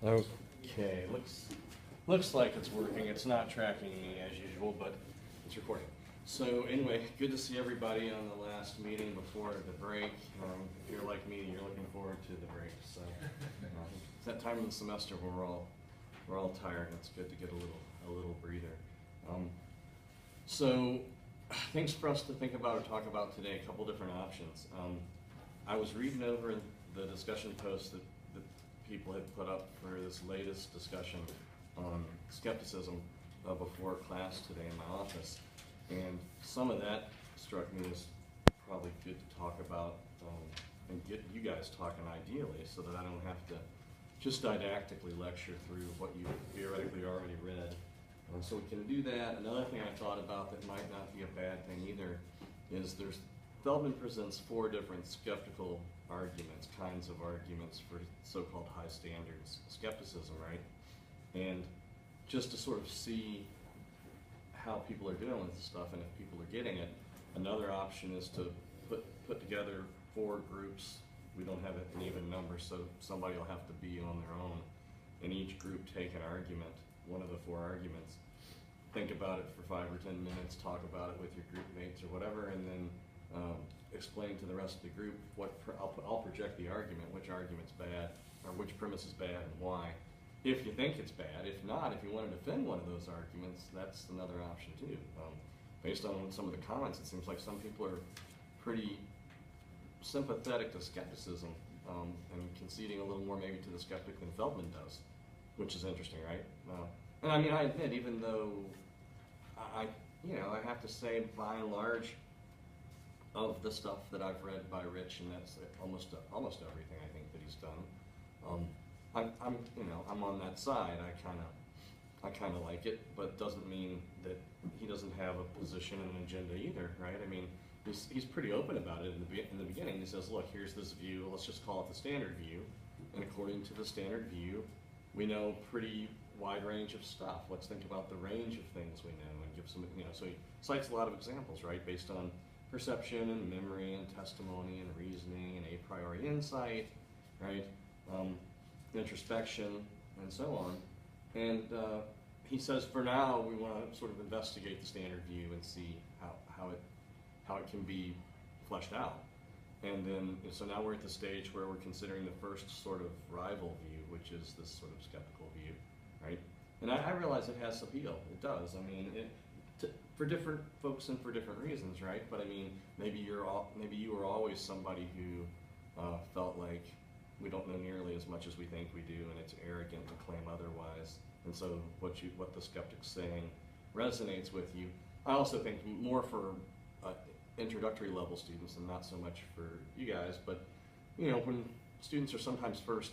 Okay, looks like it's working. It's not tracking me as usual, but it's recording. So anyway, good to see everybody on the last meeting before the break. If you're like me, you're looking forward to the break. So it's that time of the semester where we're all tired. It's good to get a little breather. So things for us to think about or talk about today. A couple different options. I was reading over the discussion post that people had put up for this latest discussion on skepticism before class today in my office, and some of that struck me as probably good to talk about and get you guys talking ideally, so that I don't have to just didactically lecture through what you theoretically already read. So we can do that. Another thing I thought about that might not be a bad thing either is Feldman presents 4 different skeptical arguments, kinds of arguments for so-called high standards skepticism, right? And just to sort of see how people are dealing with this stuff and if people are getting it, another option is to put together 4 groups. We don't have an even number, so somebody will have to be on their own. And each group take an argument, one of the 4 arguments. Think about it for 5 or 10 minutes, talk about it with your group mates or whatever, and then explain to the rest of the group I'll project the argument, which argument's bad, or which premise is bad and why. If you think it's bad. If not, if you want to defend one of those arguments, that's another option too. Based on some of the comments, it seems like some people are pretty sympathetic to skepticism and conceding a little more maybe to the skeptic than Feldman does, which is interesting, right? And I mean, I admit, even though I have to say, by and large, of the stuff that I've read by Rich, and that's almost everything I think that he's done. I'm on that side. I kind of like it, but doesn't mean that he doesn't have a position and an agenda either, right? I mean, he's pretty open about it in the beginning. He says, look, here's this view. Let's just call it the standard view, and according to the standard view, we know pretty wide range of stuff. Let's think about the range of things we know and give some, so he cites a lot of examples, right, based on perception and memory and testimony and reasoning and a priori insight, right, introspection and so on. And he says for now we want to sort of investigate the standard view and see how it can be fleshed out. And then, so now we're at the stage where we're considering the first sort of rival view, which is this sort of skeptical view, right? And I realize it has appeal. It does. I mean, for different folks and for different reasons, right? But I mean, maybe you were always somebody who felt like we don't know nearly as much as we think we do, and it's arrogant to claim otherwise. And so what the skeptic's saying resonates with you. I also think more for introductory level students and not so much for you guys, but when students are sometimes first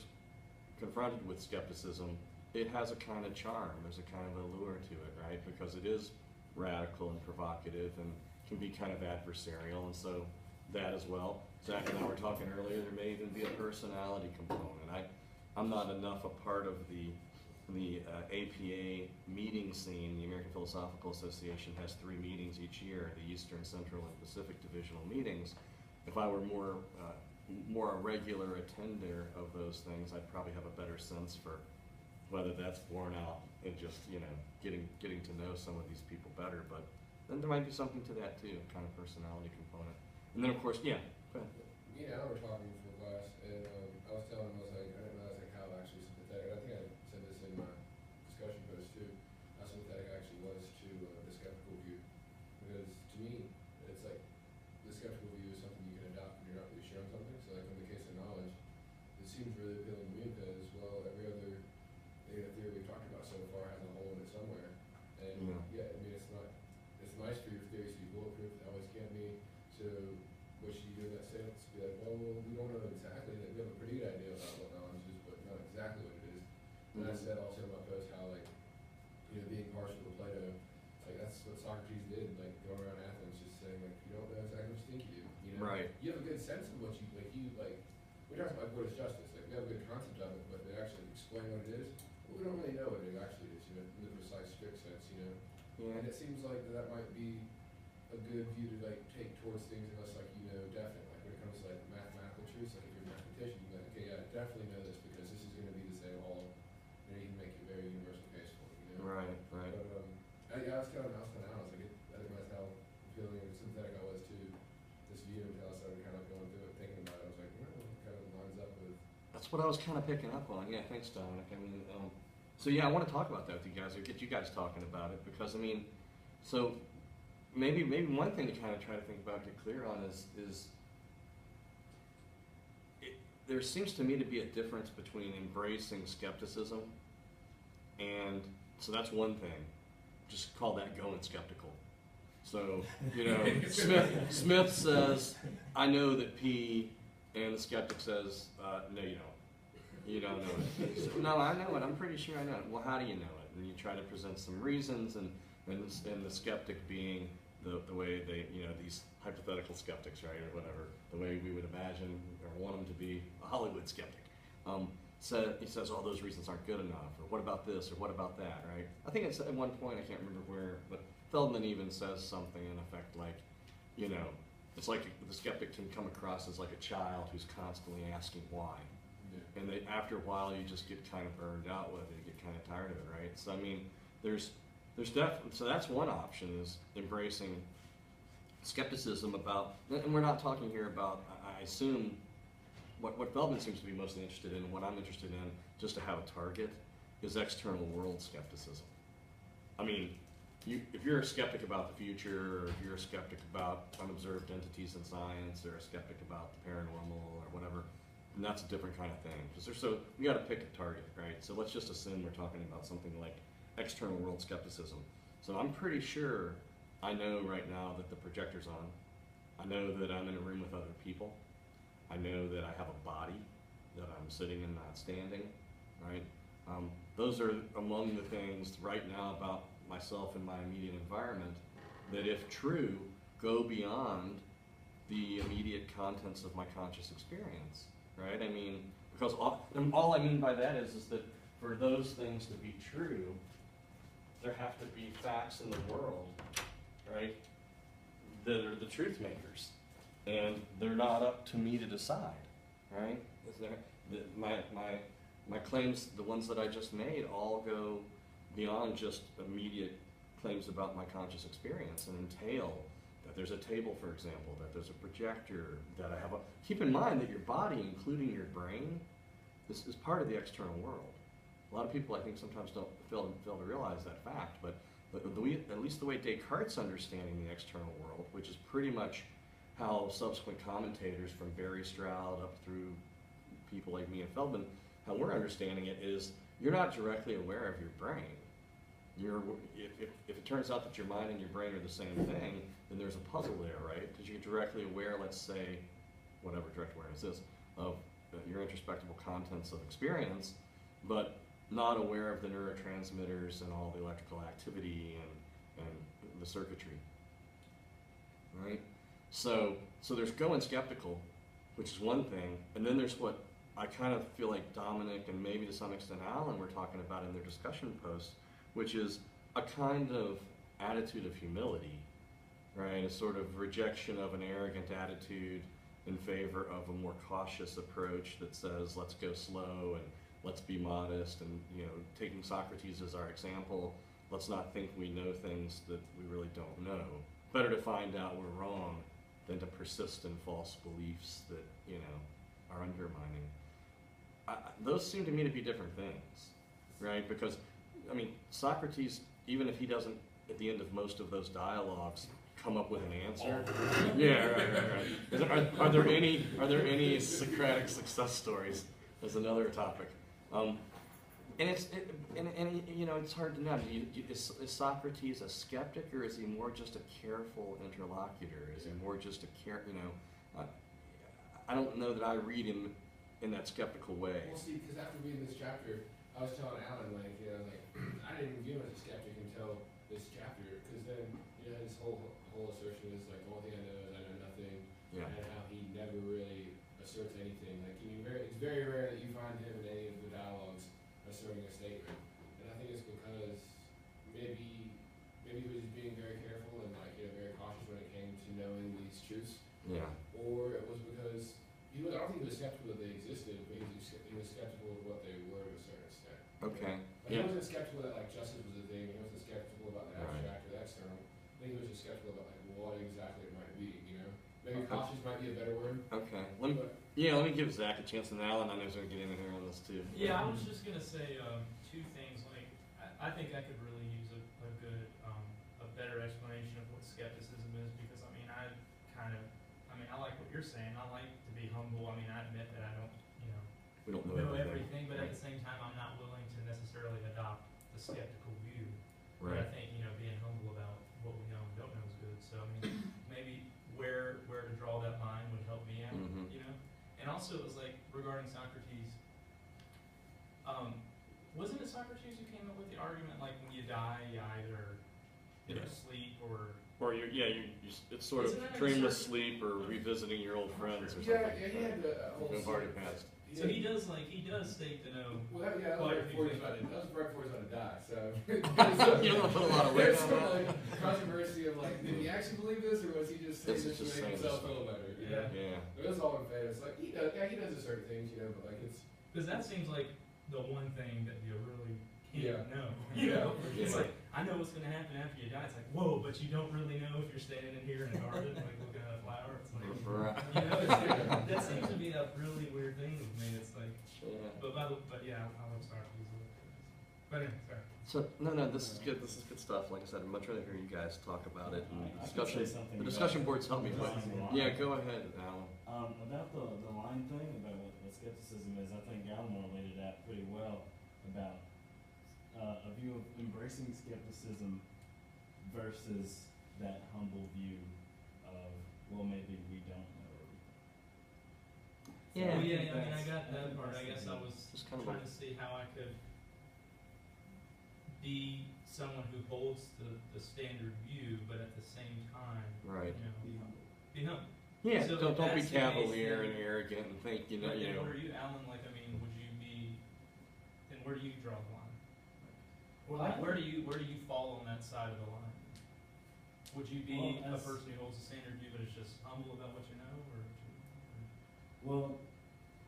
confronted with skepticism, it has a kind of charm. There's a kind of allure to it, right? Because it is radical and provocative and can be kind of adversarial, and so that as well. Zach and I were talking earlier, there may even be a personality component. I'm not enough a part of the APA meeting scene. The American Philosophical Association has 3 meetings each year, the Eastern, Central, and Pacific divisional meetings. If I were more a regular attender of those things, I'd probably have a better sense for whether that's borne out in just getting to know some of these people better. But then there might be something to that too, kind of personality component. And then of course, yeah. Go ahead. Me and Al were talking before class, and I was telling him, I didn't realize like how actually sympathetic. I think I said this in my discussion post too. How sympathetic I actually was to the skeptical view, because to me, it's like the skeptical view is something you can adopt when you're not really sure on something. So like in the case of knowledge, it seems really appealing to me because, well, every other theory we've talked about so far has a hole in it somewhere. And yeah, I mean, it's nice for your theories to be bulletproof. It always can be. So what should you do in that sense? Be like, well, we don't know exactly. Like, we have a pretty good idea about what knowledge is, but not exactly what it is. And I said also in my post how, like, being partial to Plato, like that's what Socrates did, like going around Athens just saying, like, you don't know exactly what you think you do. Right. You have a good sense of what we're talking about what is justice. Like, we have a good concept of it, but they actually explain what it is. Well, we don't really know what it actually is, in the precise, strict sense, Yeah. And it seems like that might be a good view to like take towards things unless like definitely like when it comes to like mathematical truths, like if you're a mathematician, you're like, okay, yeah, I definitely know this because this is going to be the same all what I was kind of picking up on. Yeah, thanks, Dominic. I mean, so yeah, I want to talk about that with you guys, or get you guys talking about it, because I mean, so maybe one thing to kind of try to think about, get clear on is there seems to me to be a difference between embracing skepticism and, so that's one thing. Just call that going skeptical. So, you know, Smith says, I know that P, and the skeptic says, no, you don't. You don't know it. So, no, I know it. I'm pretty sure I know it. Well, how do you know it? And you try to present some reasons, and the skeptic being the way they, you know, these hypothetical skeptics, right, or whatever, the way we would imagine or want them to be a Hollywood skeptic. So he says all those reasons aren't good enough, or what about this, or what about that, right? I think it's at one point, I can't remember where, but Feldman even says something in effect like, you know, it's like the skeptic can come across as like a child who's constantly asking why. Yeah. And after a while, you just get kind of burned out with it, you get kind of tired of it, right? So I mean, there's definitely, so that's one option, is embracing skepticism about, and we're not talking here about, I assume, what Feldman seems to be mostly interested in, and what I'm interested in, just to have a target, is external world skepticism. I mean, if you're a skeptic about the future, or if you're a skeptic about unobserved entities in science, or a skeptic about the paranormal, or whatever, then that's a different kind of thing. So we got to pick a target, right? So let's just assume we're talking about something like external world skepticism. So I'm pretty sure I know right now that the projector's on. I know that I'm in a room with other people. I know that I have a body, that I'm sitting and not standing, right? Those are among the things right now about myself and my immediate environment that, if true, go beyond the immediate contents of my conscious experience, right? I mean, because all I mean by that is that for those things to be true, there have to be facts in the world, right, that are the truth makers. And they're not up to me to decide, right? My claims, the ones that I just made, all go beyond just immediate claims about my conscious experience, and entail that there's a table, for example, that there's a projector, that I have a... Keep in mind that your body, including your brain, is part of the external world. A lot of people, I think, sometimes don't fail to realize that fact, but at least the way Descartes' understanding the external world, which is pretty much how subsequent commentators from Barry Stroud up through people like me and Feldman, how we're understanding it is, you're not directly aware of your brain. If it turns out that your mind and your brain are the same thing, then there's a puzzle there, right? Because you're directly aware, let's say, whatever direct awareness is, of your introspectable contents of experience, but not aware of the neurotransmitters and all the electrical activity and the circuitry, right? So there's going skeptical, which is one thing, and then there's what I kind of feel like Dominic and maybe to some extent Alan were talking about in their discussion posts, which is a kind of attitude of humility, right? A sort of rejection of an arrogant attitude in favor of a more cautious approach that says, let's go slow and let's be modest, and, you know, taking Socrates as our example, let's not think we know things that we really don't know. Better to find out we're wrong than to persist in false beliefs that, you know, are undermining. Those seem to me to be different things, right? Because, I mean, Socrates, even if he doesn't, at the end of most of those dialogues, come up with an answer. Yeah, right. Are there any Socratic success stories? That's another topic. And you know, it's hard to know. Is Socrates a skeptic, or is he more just a careful interlocutor? Is he more just you know, I don't know that I read him in that skeptical way. Well, see, because after reading this chapter, I was telling Alan, like, you know, like, I didn't view him as a skeptic until this chapter, because then, you know, his whole assertion is like, the only thing I know is I know nothing, yeah. And how he never really asserts anything. Like, it's very rare that you find him in any of the dialogues asserting a statement, and I think it's because maybe he was being very careful and, like, you know, very cautious when it came to knowing these truths. Yeah. Or it was because I don't think he was skeptical that they existed, but he was skeptical of what they were to a certain extent. Okay. Like, he wasn't skeptical that, like, justice was a thing. He wasn't skeptical about the abstract or the external. I think he was just skeptical about, like, what exactly it might be. You know, maybe cautious might be a better word. Okay. Yeah, let me give Zach a chance, and Alan, I know he's going to get in here on this too. Yeah, I was just gonna say two things. Like, I think I could really use a good, a better explanation of what skepticism is, because I mean, I like what you're saying. I like to be humble. I mean, I admit that I don't, We don't know know everything, but at the same time, I'm not willing to necessarily adopt the skeptical view. But I Right. think, being humble about what we know and don't know is good. So I mean, maybe where to draw that line would help me out, Mhm. And also, it was like regarding Socrates. Wasn't it Socrates who came up with the argument like when you die, you either Yeah. sleep or Or it's sort of Isn't that a dreamless certain- sleep or revisiting your old friends or something. Yeah, he had the whole. From already passed. so he does state to know. Well, yeah, that quite was a few right things. before he was about to die, so. You don't put a lot of weight There's on some, that. like, controversy of like, did he actually believe this, or was he just saying This this is just to make saying himself this. feel better? Yeah. Yeah. It was all in favor. It's like, he does certain things, but like it's. Because that seems like the one thing that you really can't Yeah. know. Yeah. It's Yeah. like, I know what's going to happen after you die. It's like, whoa, but you don't really know if you're standing in here in a garden, like looking at a flower. It's like, Right. that seems to be a really weird thing with me. It's like, Yeah. but yeah, I love Socrates. But anyway, sorry. So no, this is good. This is good stuff. Like I said, I'd much rather hear you guys talk about it. And I can discussion. say something The discussion about boards help me, but drawing the line. yeah, go ahead, Alan. About the line thing, about what skepticism is, I think Alan related that pretty well about a view of embracing skepticism versus that humble view of, well, maybe we don't know everything. Yeah. Well, I yeah, think I mean, I that's- got that think part. I that's guess the I view. was Just kind of trying to see how I could be someone who holds the standard view, but at the same time, Right. Be humble. be humble. Yeah. So don't if be that's the case, cavalier then- and arrogant and think you know. But You then know. what are you, Alan? Like, I mean, would you be? Then where do you draw the line? Or Well, like, I- where do you fall on that side of the line? Would you be Well, a as- person who holds a standard view but is just humble about what you know, or? Well,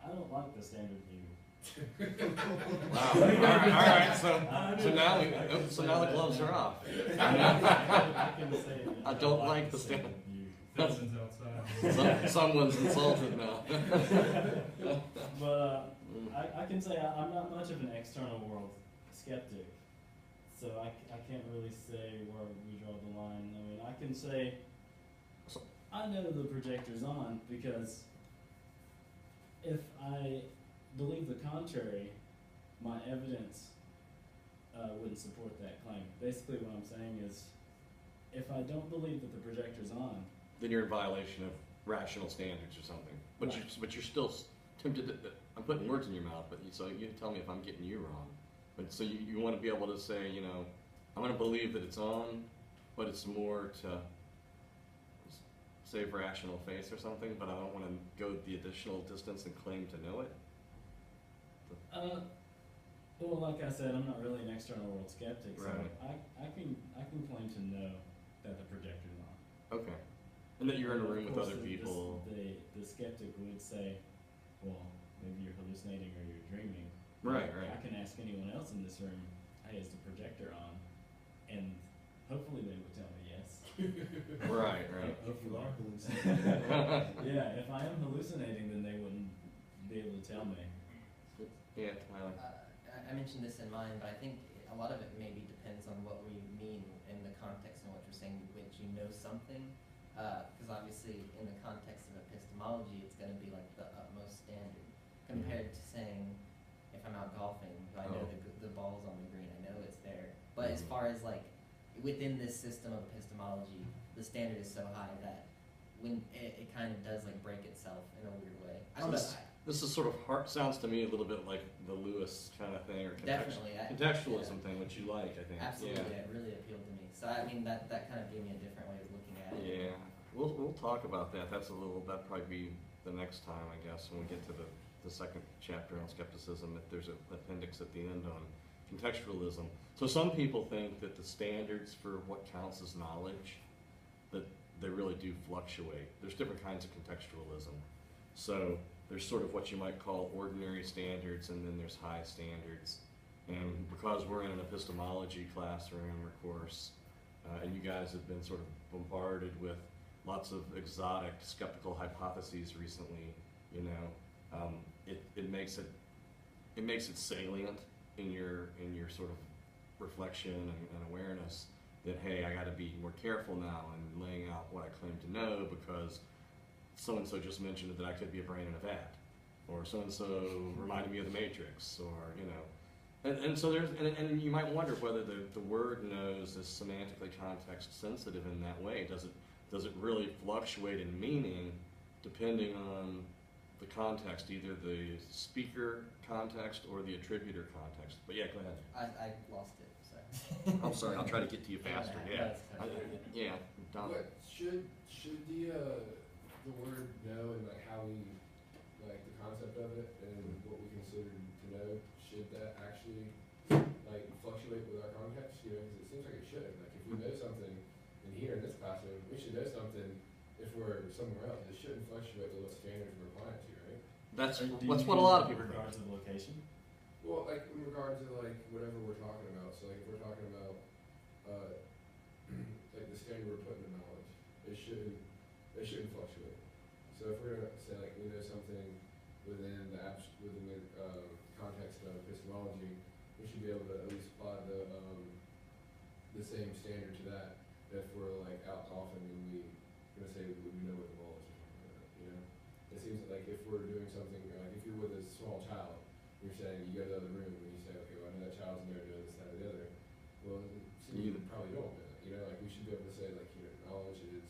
I don't like the standard view. Wow. All right. So now the gloves are off. I can say I don't like the standard view. Dozens outside. Someone's insulted now. But I can say I'm not much of an external world skeptic, so I can't really say where we draw the line. I mean, I can say I know the projector's on because if I believe the contrary, my evidence wouldn't support that claim. Basically, what I'm saying is, if I don't believe that the projector's on, Then you're in violation of rational standards or something. But Right. you're still tempted to. I'm putting words in your mouth, but so you tell me if I'm getting you wrong. But so you want to be able to say, I'm going to believe that it's on, but it's more to save rational faith or something. But I don't want to go the additional distance and claim to know it. well, like I said, I'm not really an external world skeptic, so Right. I can claim to know that the projector's on. Okay. And that you're in a Of room with course, other people. The skeptic would say, well, maybe you're hallucinating or you're dreaming. Right. I can ask anyone else in this room, hey, is the projector on? And hopefully they would tell me yes. Right. If you are hallucinating. Yeah, if I am hallucinating, then they wouldn't be able to tell me. Yeah, Tyler. I mentioned this in mine, but I think a lot of it maybe depends on what we mean in the context and what you're saying, which you know something. Because obviously, in the context of epistemology, it's going to be like the utmost standard compared to saying, if I'm out golfing, I know the ball's on the green, I know it's there. But as far as like within this system of epistemology, the standard is so high that when it kind of does like break itself in a weird way. I don't know. This is sort of sounds to me a little bit like the Lewis kind of thing, or Definitely. contextualism thing, which you like, I think. Absolutely, it really appealed to me. So I mean, that kind of gave me a different way of looking at it. Yeah, we'll talk about that. That'd probably be the next time, I guess, when we get to the second chapter on skepticism. If there's an appendix at the end on contextualism. So some people think that the standards for what counts as knowledge, that they really do fluctuate. There's different kinds of contextualism. So there's sort of what you might call ordinary standards, and then there's high standards. And because we're in an epistemology classroom or course, and you guys have been sort of bombarded with lots of exotic skeptical hypotheses recently, you know, it makes it salient in your sort of reflection and awareness that, hey, I got to be more careful now in laying out what I claim to know because so and so just mentioned that I could be a brain in a vat, or so and so reminded me of the Matrix, or you know, and so there's and you might wonder whether the word knows is semantically context sensitive in that way. Does it really fluctuate in meaning depending on the context, either the speaker context or the attributor context? But yeah, go ahead. I lost it, so. I'm sorry, I'll try to get to you faster. Yeah, yeah, Don. What should the word know and like how we like the concept of it and what we consider to know, should that actually like fluctuate with our context? You know, because it seems like it should. Like if we know something in here in this classroom, we should know something if we're somewhere else. It shouldn't fluctuate with what standards we're applying to, right? That's Or do you what a mean lot of in people regards to location. Well, like in regard to like whatever we're talking about. So like if we're talking about like the standard we're putting in knowledge, it shouldn't fluctuate. So if we're gonna say like we know something within the context of epistemology, we should be able to at least apply the same standard to that. If we're like out often and we're gonna say we know what the law is or something like that, you know? It seems like if we're doing something, like if you're with a small child, you're saying you go to the other room and you say, okay, well I know that child's in there doing this, that, or the other. Well, you probably don't know that, you know? Like we should be able to say like, you know, knowledge is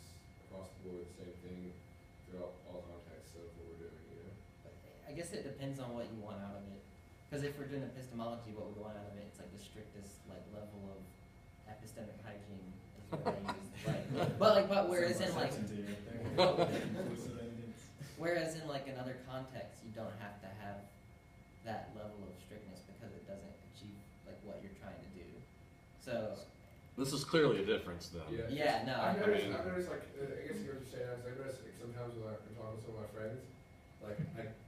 across the board the same thing throughout all contexts of what we're doing, you know? But I guess it depends on what you want out of it. Because if we're doing epistemology, what we want out of it, it's like the strictest like level of epistemic hygiene is what I use. But whereas in like whereas in like another context, you don't have to have that level of strictness because it doesn't achieve like what you're trying to do. So This is clearly a difference, then. yeah, no. I've noticed like, I guess what you're saying, I've noticed like sometimes when I'm talking to some of my friends, like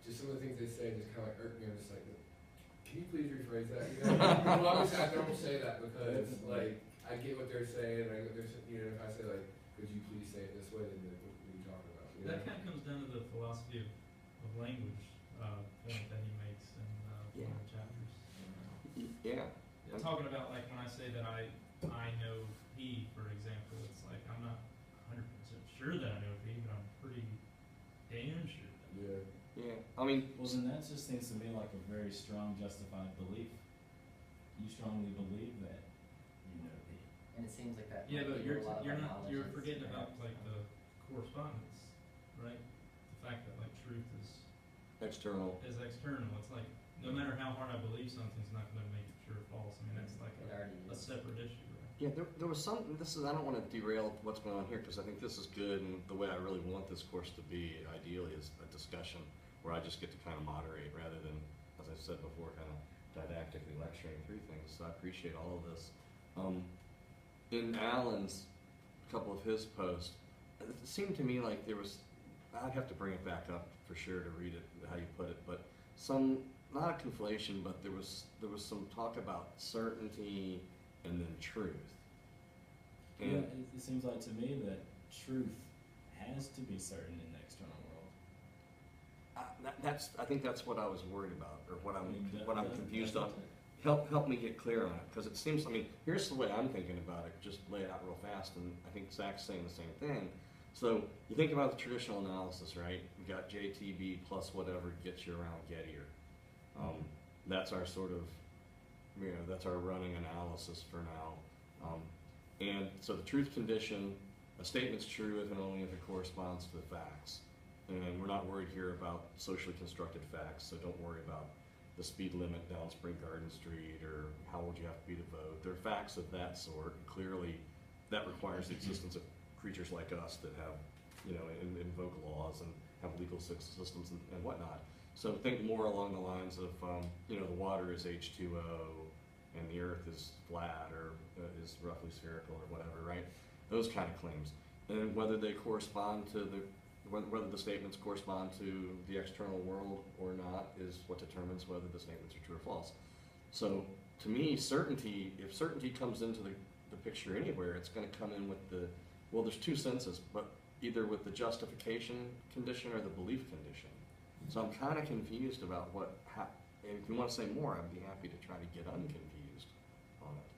just some of the things they say just kind of like irk me. I'm just like, can you please rephrase that? You know? Well, obviously I don't say that because like I get what they're saying. I get what they're, you know, if I say like, could you please say it this way? Then what are you talking about? You know? That kind of comes down to the philosophy of language point that he makes in one of the chapters. Yeah. Talking about like when I say that I know he, for example, it's like I'm not 100% sure that I know he, but I'm pretty damn sure. Yeah. Yeah. I mean, Well, then that just seems to me like a very strong, justified belief. You strongly believe that you know he. And it seems like that. Yeah, might but be where a lot of our knowledge you're is, forgetting perhaps. about like the correspondence, right? The fact that like truth is external. external. It's like no matter how hard I believe something's not going to make it true or false. I mean, that's like It already a is. separate issue, right? Yeah, there was some. I don't want to derail what's going on here because I think this is good, and the way I really want this course to be, ideally, is a discussion where I just get to kind of moderate rather than, as I said before, kind of didactically lecturing through things. So I appreciate all of this. In Alan's, a couple of his posts, it seemed to me like there was. I'd have to bring it back up for sure to read it how you put it, but some, not a conflation, but there was some talk about certainty and then truth. And Yeah, it seems like to me that truth has to be certain in the external world. I think that's what I was worried about, or what I mean, I'm confused on. doesn't it? Help me get clear on it, because it seems. I mean, here's the way I'm thinking about it. Just lay it out real fast, and I think Zach's saying the same thing. So you think about the traditional analysis, right? You got JTB plus whatever gets you around Gettier. That's our sort of, that's our running analysis for now. And so the truth condition, a statement's true if and only if it corresponds to the facts. And we're not worried here about socially constructed facts, so don't worry about the speed limit down Spring Garden Street or how old you have to be to vote. There are facts of that sort. Clearly, that requires the existence of creatures like us that have, invoke laws and have legal systems and whatnot. So think more along the lines of, the water is H2O and the earth is flat or is roughly spherical or whatever, right? Those kind of claims. And whether they correspond to whether the statements correspond to the external world or not is what determines whether the statements are true or false. So to me, certainty, if certainty comes into the picture anywhere, it's going to come in with there's two senses, but either with the justification condition or the belief condition. So I'm kind of confused about and if you want to say more, I'd be happy to try to get unconfused on it.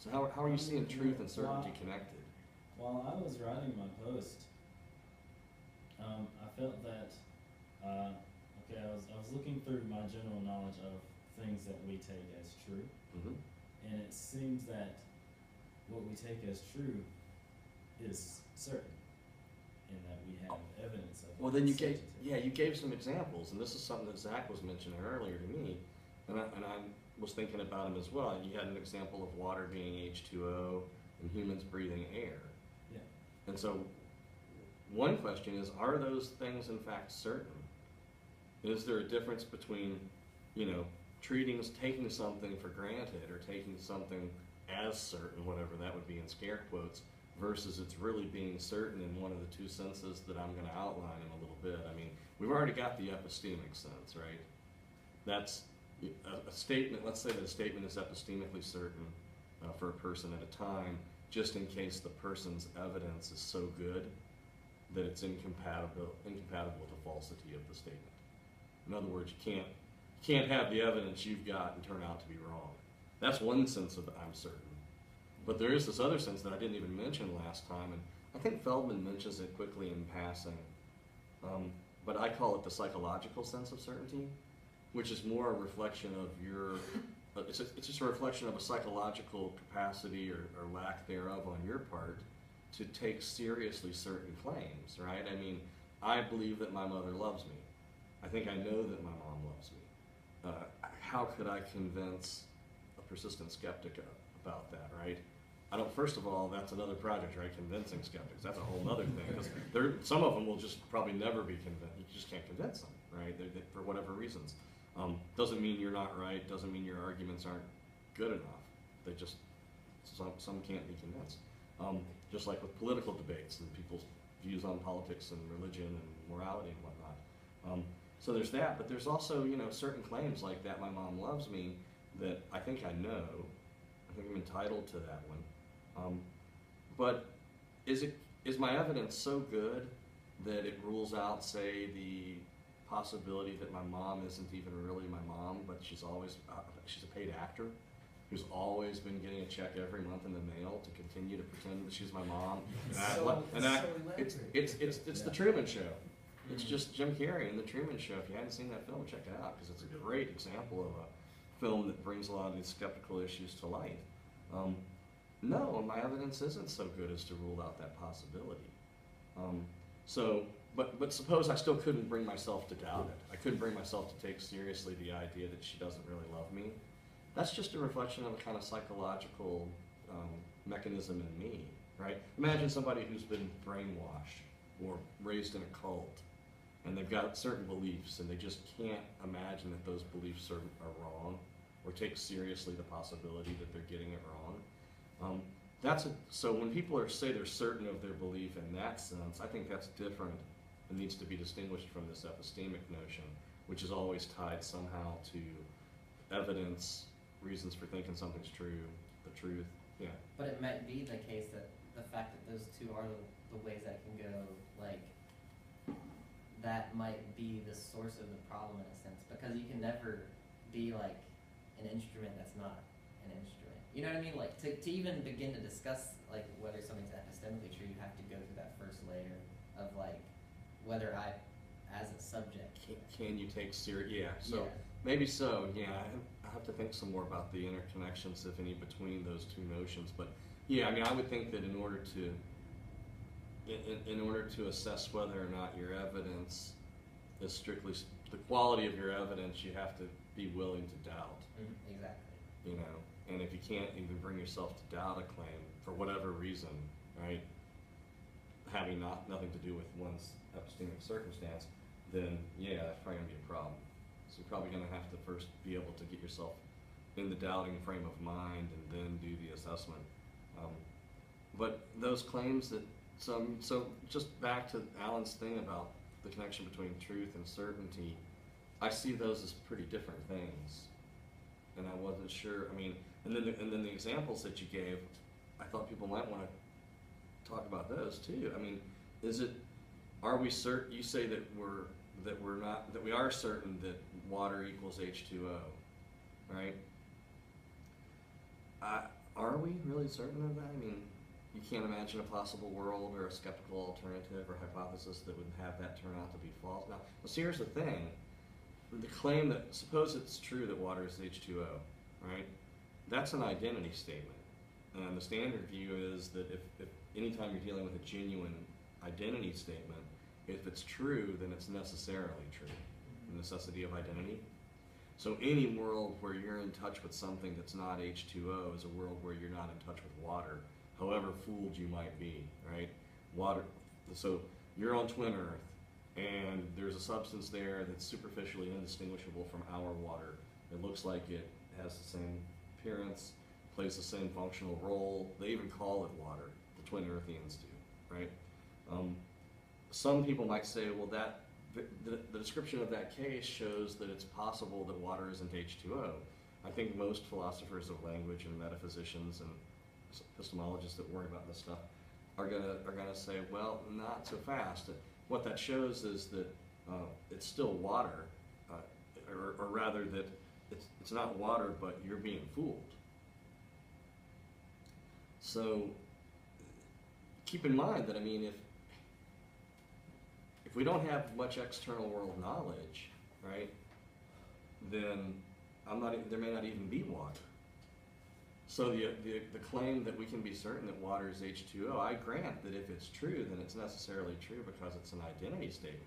So how are you seeing truth and certainty connected? While I was writing my post, I felt that, okay, I was looking through my general knowledge of things that we take as true, Mm-hmm. and it seems that what we take as true is certain, and that we have evidence of. Well, then you gave, certainty. you gave some examples, and this is something that Zach was mentioning earlier to me, and I was thinking about him as well. You had an example of water being H2O and humans breathing air. Yeah. And so, one question is, are those things in fact certain? Is there a difference between, taking something for granted or taking something as certain, whatever that would be in scare quotes, versus it's really being certain in one of the two senses that I'm going to outline in a little bit? I mean, we've already got the epistemic sense, right? That's a statement. Let's say that a statement is epistemically certain for a person at a time, just in case the person's evidence is so good that it's incompatible with the falsity of the statement. In other words, you can't have the evidence you've got and turn out to be wrong. That's one sense of I'm certain. But there is this other sense that I didn't even mention last time, and I think Feldman mentions it quickly in passing. But I call it the psychological sense of certainty, which is more a reflection of it's just a reflection of a psychological capacity or lack thereof on your part to take seriously certain claims, right? I mean, I believe that my mother loves me. I think I know that my mom loves me. How could I convince a persistent skeptic about that, right? First of all, that's another project, right? Convincing skeptics. That's a whole other thing, because some of them will just probably never be convinced. You just can't convince them, right? For whatever reasons. Doesn't mean you're not right, doesn't mean your arguments aren't good enough. They just, some can't be convinced. Just like with political debates and people's views on politics and religion and morality and whatnot. So there's that, but there's also, certain claims like that my mom loves me that I think I know. I think I'm entitled to that one. But is my evidence so good that it rules out, say, the possibility that my mom isn't even really my mom, but she's a paid actor who's always been getting a check every month in the mail to continue to pretend that she's my mom? It's the Truman Show. It's just Jim Carrey in the Truman Show. If you hadn't seen that film, check it out, because it's a great example of a film that brings a lot of these skeptical issues to light. No, my evidence isn't so good as to rule out that possibility. But suppose I still couldn't bring myself to doubt it. I couldn't bring myself to take seriously the idea that she doesn't really love me. That's just a reflection of a kind of psychological mechanism in me, right? Imagine somebody who's been brainwashed or raised in a cult, and they've got certain beliefs, and they just can't imagine that those beliefs are wrong, or take seriously the possibility that they're getting it wrong. So when people say they're certain of their belief in that sense, I think that's different and needs to be distinguished from this epistemic notion, which is always tied somehow to evidence, reasons for thinking something's true, the truth. Yeah. But it might be the case that the fact that those two are the ways that can go, like, that might be the source of the problem in a sense, because you can never be like an instrument that's not an instrument. You know what I mean? Like, to even begin to discuss like whether something's epistemically true, you have to go through that first layer of like whether I, as a subject, can you take serious? Yeah. So yeah. maybe so. Yeah. I have to think some more about the interconnections, if any, between those two notions. But yeah, I mean, I would think that in order to assess whether or not your evidence is strictly the quality of your evidence, you have to be willing to doubt. Mm-hmm. Exactly. And if you can't even bring yourself to doubt a claim for whatever reason, right, having nothing to do with one's epistemic circumstance, then yeah, that's probably gonna be a problem. So you're probably gonna have to first be able to get yourself in the doubting frame of mind and then do the assessment. But those claims that so just back to Alan's thing about the connection between truth and certainty, I see those as pretty different things, and I wasn't sure. I mean, and then the examples that you gave, I thought people might want to talk about those too. I mean, are we certain? You say that that we are certain that water equals H2O, right? Are we really certain of that? I mean, you can't imagine a possible world or a skeptical alternative or hypothesis that would have that turn out to be false. Now, so here's the thing. The claim that, suppose it's true that water is H2O, right? That's an identity statement. And the standard view is that if anytime you're dealing with a genuine identity statement, if it's true, then it's necessarily true. The necessity of identity. So any world where you're in touch with something that's not H2O is a world where you're not in touch with water, however fooled you might be, right? Water, so you're on Twin Earth, and there's a substance there that's superficially indistinguishable from our water. It looks like it has the same appearance, plays the same functional role. They even call it water, the Twin Earthians do, right? Some people might say, well, the description of that case shows that it's possible that water isn't H2O. I think most philosophers of language and metaphysicians and epistemologists that worry about this stuff are gonna say, well, not so fast. What that shows is that it's still water, or rather that it's not water, but you're being fooled. So keep in mind that, I mean, if we don't have much external world knowledge, right, then there may not even be water. So the claim that we can be certain that water is H2O, I grant that if it's true, then it's necessarily true because it's an identity statement.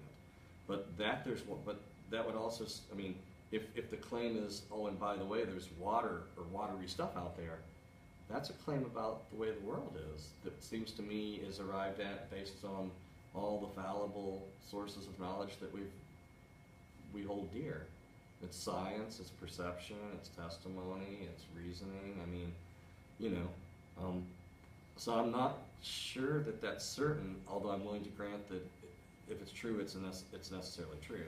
But that would also, I mean, if the claim is, oh, and by the way, there's water or watery stuff out there, that's a claim about the way the world is that seems to me is arrived at based on all the fallible sources of knowledge that we hold dear. It's science, it's perception, it's testimony, it's reasoning. I mean, you know, so I'm not sure that that's certain, although I'm willing to grant that if it's true, it's necessarily true.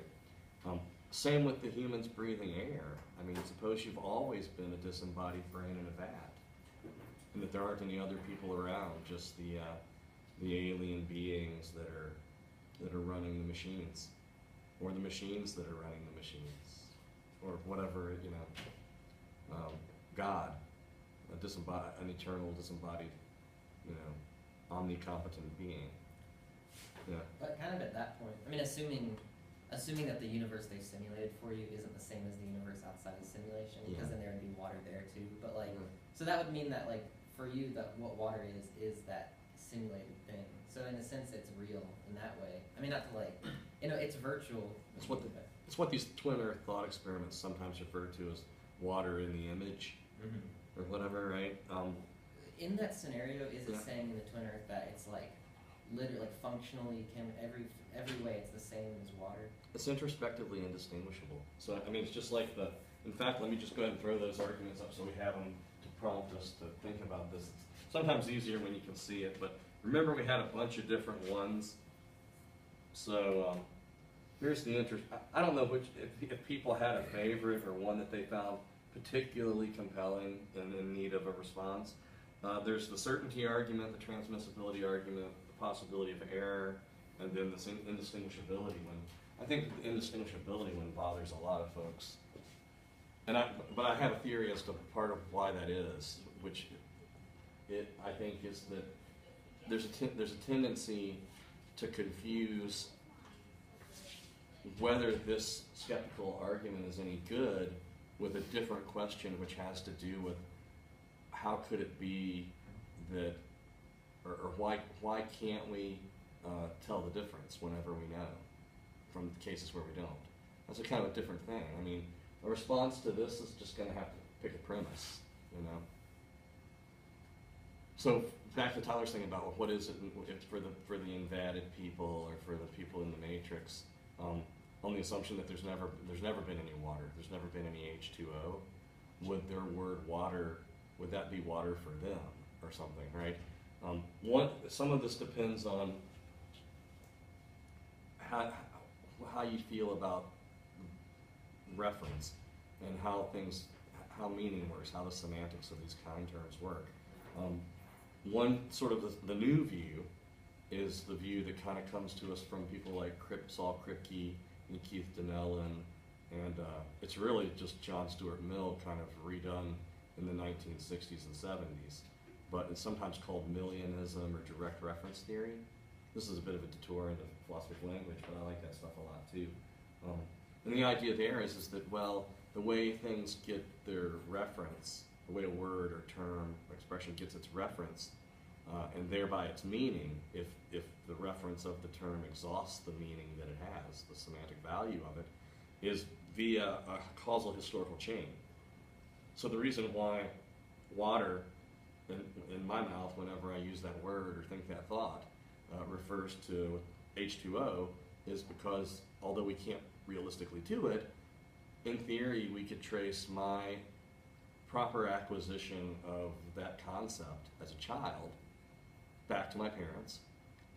Same with the humans breathing air. I mean, suppose you've always been a disembodied brain in a vat, and that there aren't any other people around, just the alien beings that are running the machines, or the machines that are running the machines, or whatever, you know, God, an eternal disembodied, you know, omnicompetent being. Yeah. But kind of at that point, I mean, assuming that the universe they simulated for you isn't the same as the universe outside the simulation, because then there would be water there too. But like, so that would mean that like for you, that what water is that simulated thing. So in a sense, it's real in that way. I mean, not to like, you know, it's virtual. It's what these Twin Earth thought experiments sometimes refer to as water in the image, or whatever, right? In that scenario, is it saying in the Twin Earth that it's like literally, like functionally, every way it's the same as water? It's introspectively indistinguishable. So I mean, it's just like in fact, let me just go ahead and throw those arguments up so we have them to prompt us to think about this. It's sometimes easier when you can see it, but remember we had a bunch of different ones. So here's the interest. I don't know if people had a favorite or one that they found particularly compelling and in need of a response. There's the certainty argument, the transmissibility argument, the possibility of error, and then the indistinguishability one. I think the indistinguishability one bothers a lot of folks. But I have a theory as to part of why that is, which I think is that there's a tendency to confuse whether this skeptical argument is any good with a different question, which has to do with how could it be that, or why can't we tell the difference whenever we know from cases where we don't? That's a kind of a different thing. I mean, a response to this is just going to have to pick a premise, you know. So back to Tyler's thing about what is it for the invatted people or for the people in the Matrix, on the assumption that there's never been any water, there's never been any H2O. Would their word water, would that be water for them or something, right? Some of this depends on how you feel about reference and how meaning works, how the semantics of these kind terms work. One sort of the new view is the view that kind of comes to us from people like Saul Kripke and Keith Donnellan, and it's really just John Stuart Mill kind of redone in the 1960s and 70s, but it's sometimes called Millianism or direct reference theory. This is a bit of a detour into philosophy of language, but I like that stuff a lot too. And the idea there is that, well, the way things get their reference, the way a word or term or expression gets its reference, and thereby its meaning, if the reference of the term exhausts the meaning that it has, the semantic value of it, is via a causal historical chain. So the reason why water, in my mouth, whenever I use that word or think that thought, refers to H2O, is because although we can't realistically do it, in theory we could trace my proper acquisition of that concept as a child back to my parents,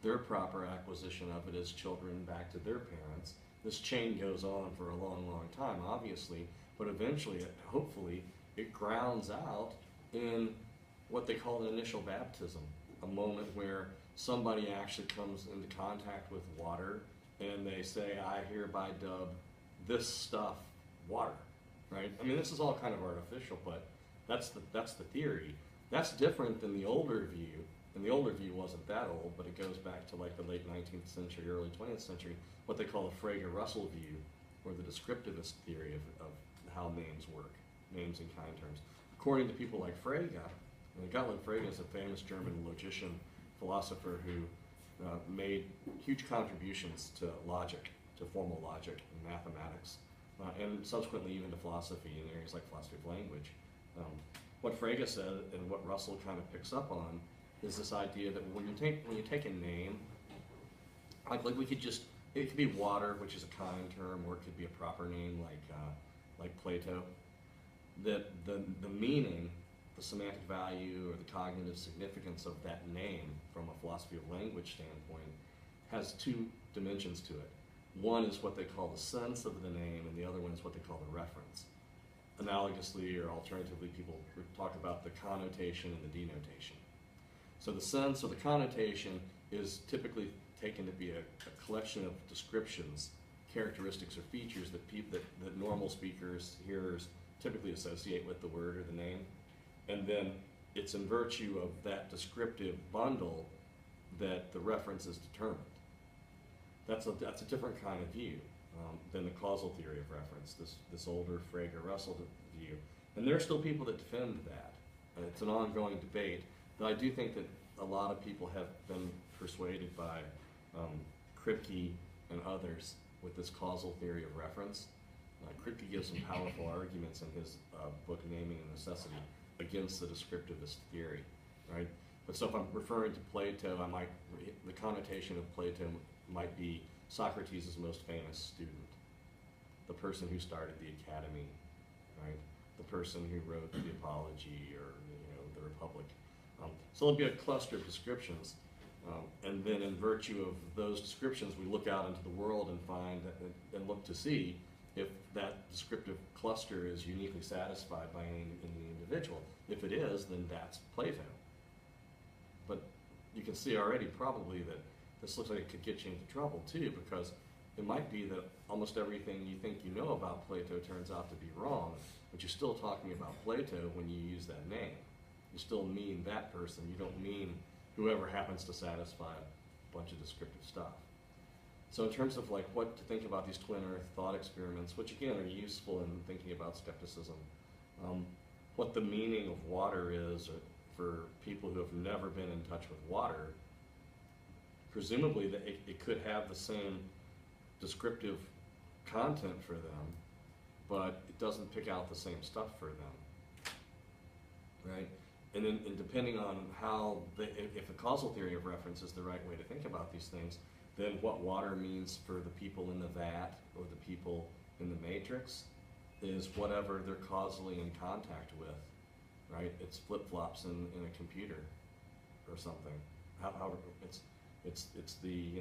their proper acquisition of it as children back to their parents. This chain goes on for a long, long time, obviously, but eventually, hopefully, it grounds out in what they call an initial baptism, a moment where somebody actually comes into contact with water and they say, I hereby dub this stuff water, right? I mean, this is all kind of artificial, but that's the theory. That's different than the older view, and the older view wasn't that old, but it goes back to like the late 19th century, early 20th century, what they call the Frege-Russell view, or the descriptivist theory of how names work, names and kind terms. According to people like Frege, and Gottlob Frege is a famous German logician, philosopher who made huge contributions to logic, to formal logic and mathematics, and subsequently even to philosophy in areas like philosophy of language. What Frege said and what Russell kind of picks up on is this idea that when you take a name, like we could just, it could be water, which is a kind term, or it could be a proper name like Plato. That the meaning, the semantic value, or the cognitive significance of that name from a philosophy of language standpoint has two dimensions to it. One is what they call the sense of the name, and the other one is what they call the reference. Analogously, or alternatively, people talk about the connotation and the denotation. So the sense or the connotation is typically taken to be a collection of descriptions, characteristics, or features that normal speakers, hearers, typically associate with the word or the name. And then it's in virtue of that descriptive bundle that the reference is determined. That's a different kind of view than the causal theory of reference, this older Frege-Russell view. And there are still people that defend that. It's an ongoing debate, but I do think that a lot of people have been persuaded by Kripke and others with this causal theory of reference. Kripke gives some powerful arguments in his book, Naming and Necessity, against the descriptivist theory, right? But so if I'm referring to Plato, the connotation of Plato might be Socrates' most famous student, the person who started the academy, right? The person who wrote the Apology or the Republic. So there'll be a cluster of descriptions, and then in virtue of those descriptions, we look out into the world and find and look to see if that descriptive cluster is uniquely satisfied by any individual. If it is, then that's Plato. But you can see already probably that this looks like it could get you into trouble too, because it might be that almost everything you think you know about Plato turns out to be wrong, but you're still talking about Plato when you use that name. You still mean that person. You don't mean whoever happens to satisfy a bunch of descriptive stuff. So in terms of like what to think about these twin earth thought experiments, which again are useful in thinking about skepticism, what the meaning of water is for people who have never been in touch with water, presumably that it could have the same descriptive content for them, but it doesn't pick out the same stuff for them, right? And then depending on how, if the causal theory of reference is the right way to think about these things, then what water means for the people in the vat or the people in the matrix is whatever they're causally in contact with, right? It's flip-flops in a computer or something. How it's the,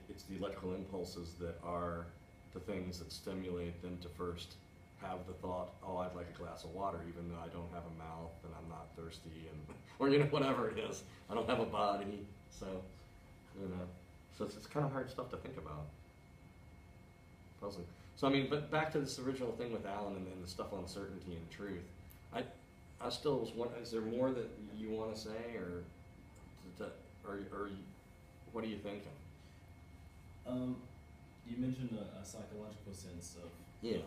it's the electrical impulses that are the things that stimulate them to first have the thought, oh, I'd like a glass of water, even though I don't have a mouth and I'm not thirsty, and or whatever it is. I don't have a body, so So it's kind of hard stuff to think about. Puzzling. So I mean, but back to this original thing with Alan and then the stuff on certainty and truth. I still was wondering, is there more that you want to say, or what are you thinking? You mentioned a psychological sense of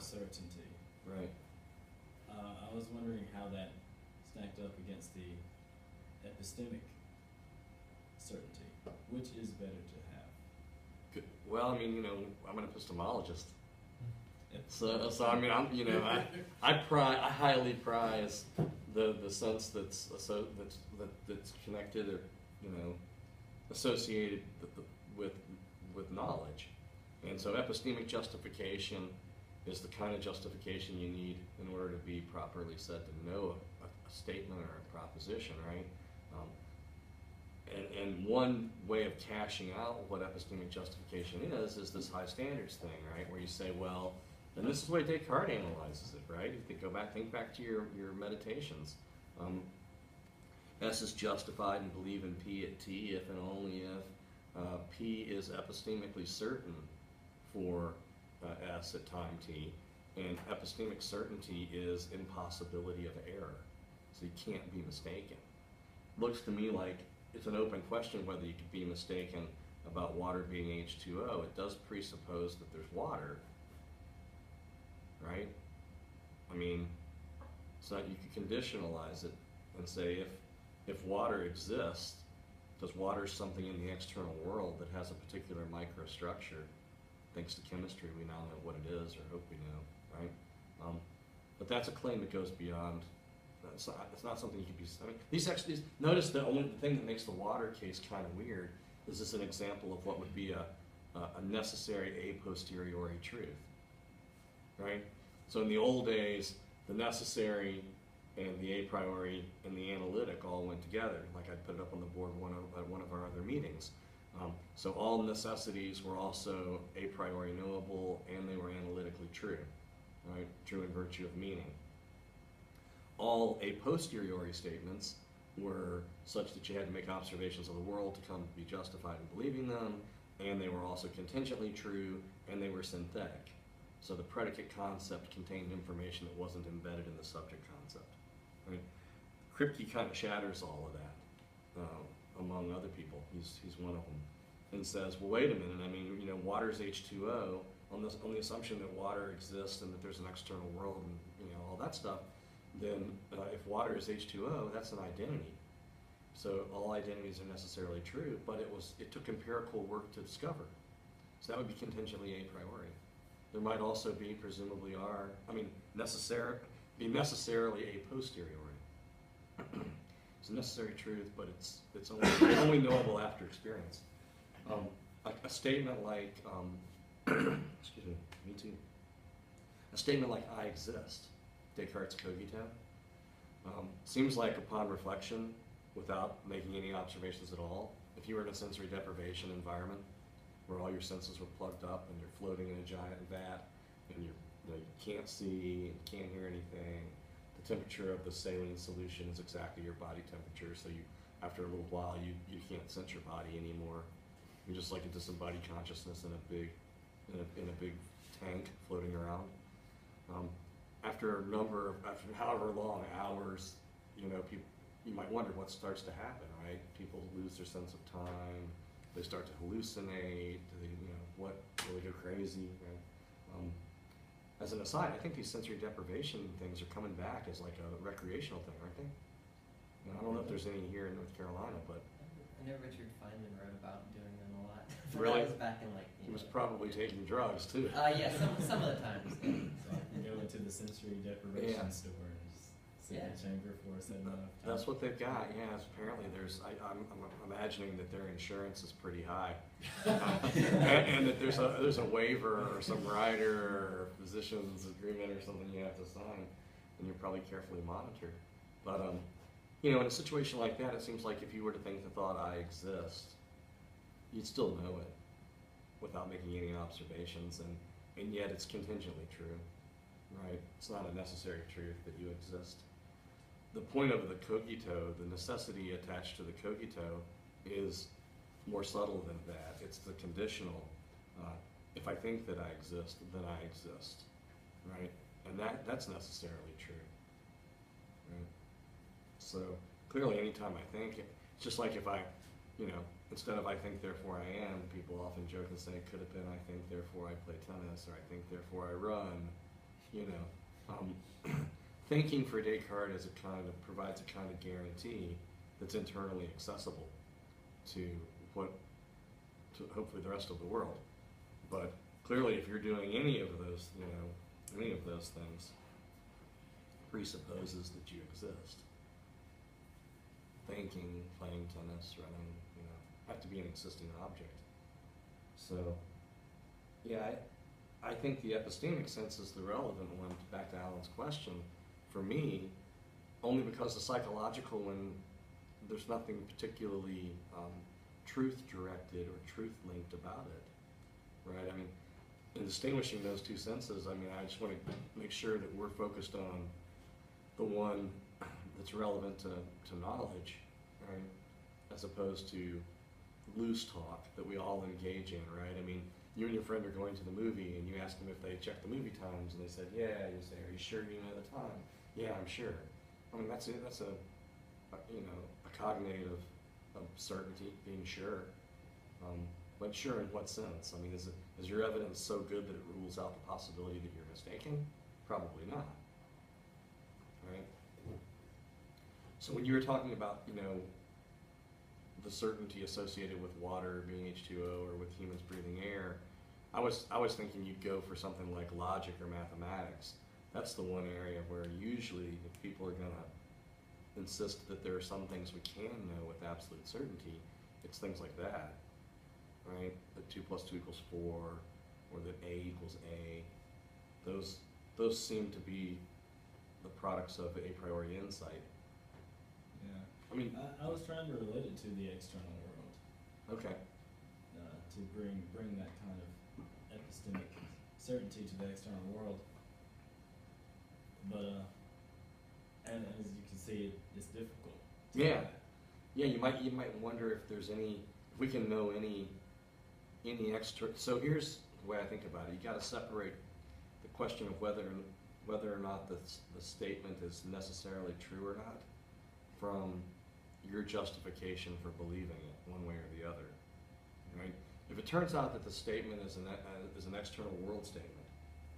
certainty. Right. I was wondering how that stacked up against the epistemic certainty. Which is better to have? Good. Well, I mean, you know, I'm an epistemologist. So I mean, I highly prize the sense that's connected or, you know, associated with knowledge. And so epistemic justification is the kind of justification you need in order to be properly said to know a statement or a proposition, right? And one way of cashing out what epistemic justification is this high standards thing, right? Where you say, well, and this is the way Descartes analyzes it, right? If you think back to your meditations. S is justified and believe in P at T if and only if P is epistemically certain for S at time T, and epistemic certainty is impossibility of error. So you can't be mistaken. Looks to me like it's an open question whether you could be mistaken about water being H2O. It does presuppose that there's water, right? I mean, so you could conditionalize it and say if water exists, does water something in the external world that has a particular microstructure? Thanks to chemistry, we now know what it is, or hope we know, right? But that's a claim that goes beyond. It's not something you could be. I mean, notice the only thing that makes the water case kind of weird is this an example of what would be a necessary a posteriori truth, right? So in the old days, the necessary and the a priori and the analytic all went together. Like I put it up on the board at one of our other meetings. So all necessities were also a priori knowable and they were analytically true, right? True in virtue of meaning. All a posteriori statements were such that you had to make observations of the world to come to be justified in believing them, and they were also contingently true, and they were synthetic. So the predicate concept contained information that wasn't embedded in the subject concept. Right? Kripke kind of shatters all of that among other people. He's one of them, and says, well, wait a minute. I mean, you know, water's H2O on the assumption that water exists and that there's an external world and, you know, all that stuff. Then if water is H2O, that's an identity. So all identities are necessarily true, but it took empirical work to discover. So that would be contingently a priori. There might also be, presumably necessarily a posteriori. It's a necessary truth, but it's only knowable after experience. A statement like, excuse me, me too. A statement like I exist, Descartes' cogito, seems like upon reflection, without making any observations at all, if you were in a sensory deprivation environment where all your senses were plugged up and you're floating in a giant vat and you can't see and can't hear anything, the temperature of the saline solution is exactly your body temperature, so after a little while you can't sense your body anymore. You're just like a disembodied consciousness in a big tank floating around. After however long hours, you know, you might wonder what starts to happen, right? People lose their sense of time. They start to hallucinate. Really go crazy, right? As an aside, I think these sensory deprivation things are coming back as like a recreational thing, aren't they? I don't know if there's any here in North Carolina, but I know Richard Feynman wrote about doing them a lot. Really? That was back in like. He was probably taking drugs too. Yeah, some of the times. So I can go into the sensory deprivation store and just sit in the chamber for a certain amount of time. That's what they've got. Yeah, apparently I'm imagining that their insurance is pretty high, and that there's a waiver or some rider or physician's agreement or something you have to sign, and you're probably carefully monitored. But you know, in a situation like that, it seems like if you were to think the thought I exist, you'd still know it without making any observations, and yet it's contingently true, right? It's not a necessary truth that you exist. The point of the cogito, the necessity attached to the cogito, is more subtle than that. It's the conditional. If I think that I exist, then I exist, right? And that's necessarily true, right? So clearly, anytime I think, it's just like if I, instead of I think therefore I am, people often joke and say it could have been I think therefore I play tennis, or I think therefore I run. Thinking for Descartes is provides a kind of guarantee that's internally accessible to hopefully the rest of the world. But clearly, if you're doing any of those things, presupposes that you exist. Thinking, playing tennis, running, have to be an existing object. So, yeah, I think the epistemic sense is the relevant one, back to Alan's question, for me, only because the psychological one, there's nothing particularly truth-directed or truth-linked about it, right? I mean, in distinguishing those two senses, I just want to make sure that we're focused on the one that's relevant to knowledge, right? As opposed to loose talk that we all engage in, right? I mean, you and your friend are going to the movie and you ask them if they checked the movie times and they said, yeah. You say, are you sure you know the time? Yeah, I'm sure. I mean, that's a cognitive certainty, being sure. But sure in what sense? I mean, is your evidence so good that it rules out the possibility that you're mistaken? Probably not, right? So when you were talking about, the certainty associated with water being H2O or with humans breathing air, I was thinking you'd go for something like logic or mathematics. That's the one area where usually if people are going to insist that there are some things we can know with absolute certainty, it's things like that, right? That 2 + 2 = 4, or that A = A. Those seem to be the products of a priori insight. Yeah. I mean, I was trying to relate it to the external world, okay. to bring that kind of epistemic certainty to the external world. But and as you can see, it's difficult. to do Yeah. that. Yeah, you might wonder if there's if we can know any extra. So here's the way I think about it. You got to separate the question of whether or not the statement is necessarily true or not from your justification for believing it one way or the other, right? If it turns out that the statement is an external world statement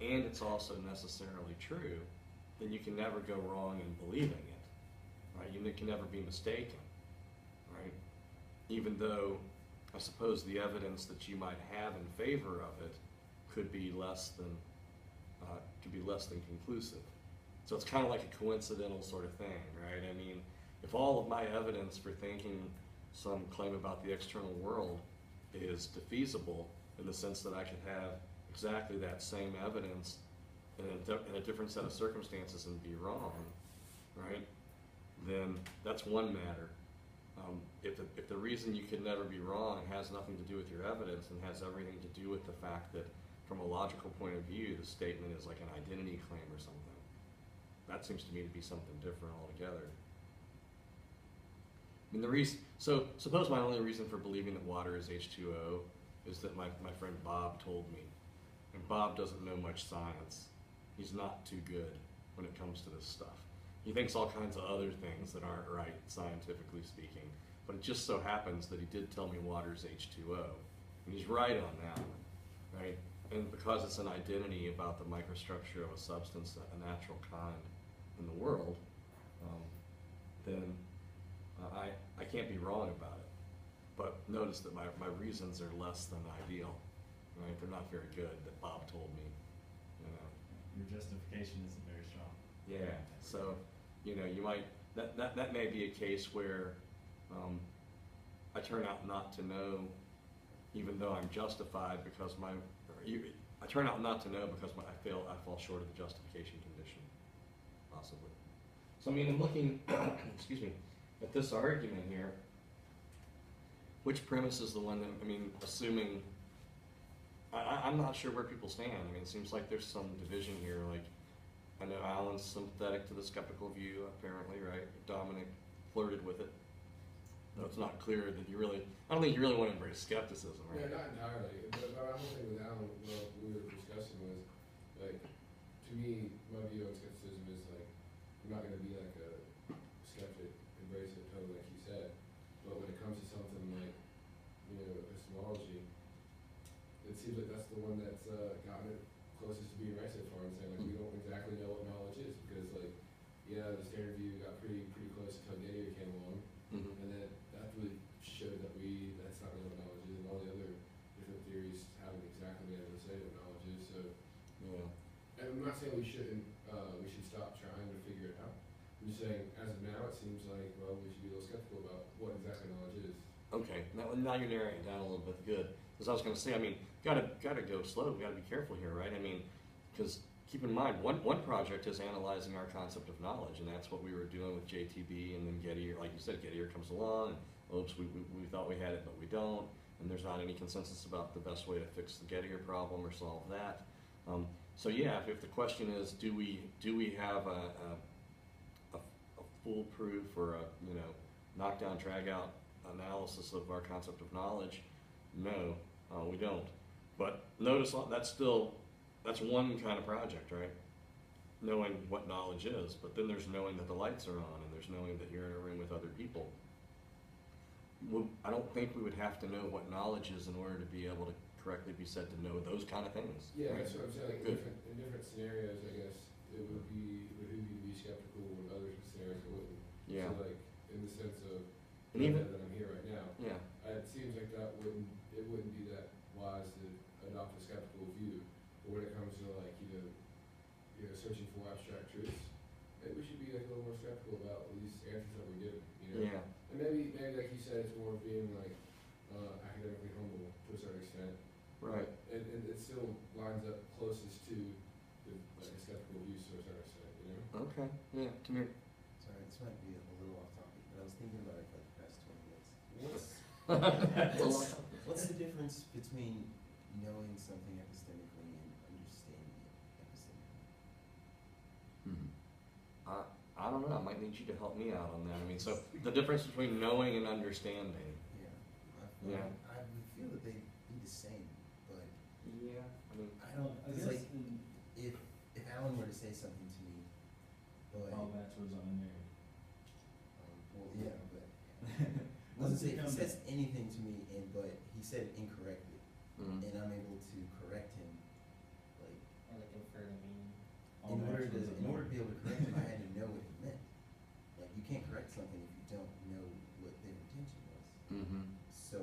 and it's also necessarily true, then you can never go wrong in believing it, right? You can never be mistaken, right? Even though I suppose the evidence that you might have in favor of it could be less than conclusive. So it's kind of like a coincidental sort of thing, right? I mean, if all of my evidence for thinking some claim about the external world is defeasible in the sense that I could have exactly that same evidence in a different set of circumstances and be wrong, right? Then that's one matter. If the reason you could never be wrong has nothing to do with your evidence and has everything to do with the fact that from a logical point of view, the statement is like an identity claim or something, that seems to me to be something different altogether. I mean, so suppose my only reason for believing that water is H2O is that my friend Bob told me. And Bob doesn't know much science. He's not too good when it comes to this stuff. He thinks all kinds of other things that aren't right, scientifically speaking. But it just so happens that he did tell me water's H2O. And he's right on that, right? And because it's an identity about the microstructure of a substance, a natural kind in the world, then I can't be wrong about it. But notice that my reasons are less than ideal, right? They're not very good, that Bob told me, Your justification isn't very strong. Yeah, so, you might, that may be a case where I turn out not to know, even though I'm justified because I turn out not to know because I fall short of the justification condition, possibly. So I mean, I'm looking, excuse me, at this argument here. Which premise is the one that, assuming, I'm not sure where people stand. I mean, it seems like there's some division here. Like, I know Alan's sympathetic to the skeptical view, apparently, right? Dominic flirted with it. it's not clear that you really, I don't think you really want to embrace skepticism, Yeah, right? not entirely, but my whole thing with Alan, what we were discussing was, like, to me, my view on skepticism is like, I'm not gonna be like a skeptic, embrace it totally like you said, but when it comes to something like, you know, epistemology, it seems like that's the one that's, gotten it closest to being right so far, and saying like, we don't exactly know what knowledge is, because like, yeah, the standard view got pretty close until Gettier came along, Mhm. and then that really showed that that's not really what knowledge is, and all the other different theories haven't exactly been able to say what knowledge is, so. Yeah. And I'm not saying we shouldn't, we should stop trying to figure it out. I'm just saying, as of now, it seems like, well, we should be a little skeptical about what exactly knowledge is. Okay, now you're narrowing it down a little bit, good. Because I was gonna say, I mean, gotta go slow, gotta be careful here, right? I mean, because keep in mind, one project is analyzing our concept of knowledge, and that's what we were doing with JTB, and then Gettier, like you said, Gettier comes along, and oops, we thought we had it, but we don't, and there's not any consensus about the best way to fix the Gettier problem or solve that. So yeah, if the question is, do we have a foolproof or a, you know, knockdown, drag out analysis of our concept of knowledge? No, we don't. But notice that's one kind of project, right? Knowing what knowledge is, but then there's knowing that the lights are on, and there's knowing that you're in a room with other people. I don't think we would have to know what knowledge is in order to be able to correctly be said to know those kind of things. Yeah, right? that's what I'm saying, like, Good. in different scenarios, I guess, it would be, behoove you to be skeptical, in other scenarios it wouldn't. Yeah. So like, in the sense of, And even- that I'm here right now, Yeah. it seems like it wouldn't be that wise to adopt a skeptical view. But when it comes to like, you know, searching for abstract truths, maybe we should be like a little more skeptical about these answers that we're given, you know? Yeah. And maybe like you said, it's more of being like, academically humble to a certain extent. Right. And it still lines up closest to the, like, a skeptical view to a certain extent, you know? Okay. Yeah. Come here. Sorry, this might be a little off topic, but I was thinking about it for like the past 20 minutes. It's a long time. What's the difference between knowing something epistemically and understanding it epistemically? I don't know. I might need you to help me out on that. I mean, so the difference between knowing and understanding. Yeah. Yeah. I would feel that they'd be the same, but Yeah. I mean, I don't, I it's guess like, if Alan were to say something to me, but, all bachelors are unmarried. well, yeah, but, Once let's say it if he comes says anything to me but he said it incorrectly, mm, and I'm able to correct him, like, Or like infer the meaning. All in order bachelors are to be unmarried. able to correct him, I had to know what he meant. Like, you can't correct something if you don't know what their intention was. mm-hmm. So,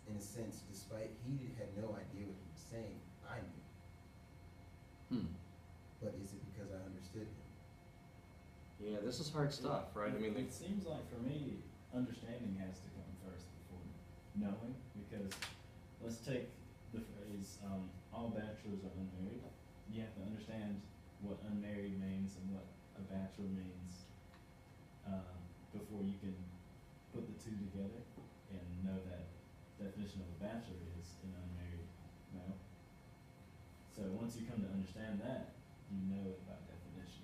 in a sense, despite he had no idea what he was saying, I knew. But is it because I understood him? Yeah, this is hard stuff, right? I mean, It seems like for me, understanding has to come first before knowing, because let's take the phrase, all bachelors are unmarried. You have to understand what unmarried means and what a bachelor means, before you can put the two together and know that definition of a bachelor is an unmarried male. So once you come to understand that, you know it by definition.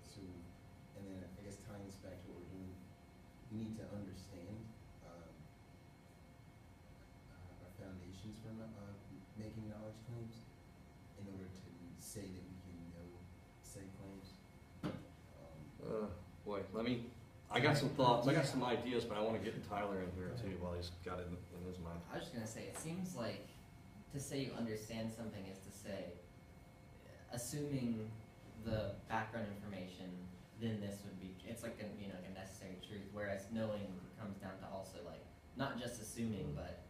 So, and then I guess tying this back to what we're doing, we need to understand, our foundations for, making knowledge claims in order to say that we can know said claims. Boy, I got some thoughts, I got some ideas, but I wanna get Tyler in here too while he's got it in his mind. I was just gonna say, it seems like to say you understand something is to say, assuming the background information, then this would be, it's like a, you know, like a necessary truth, whereas knowing comes down to also like, not just assuming, but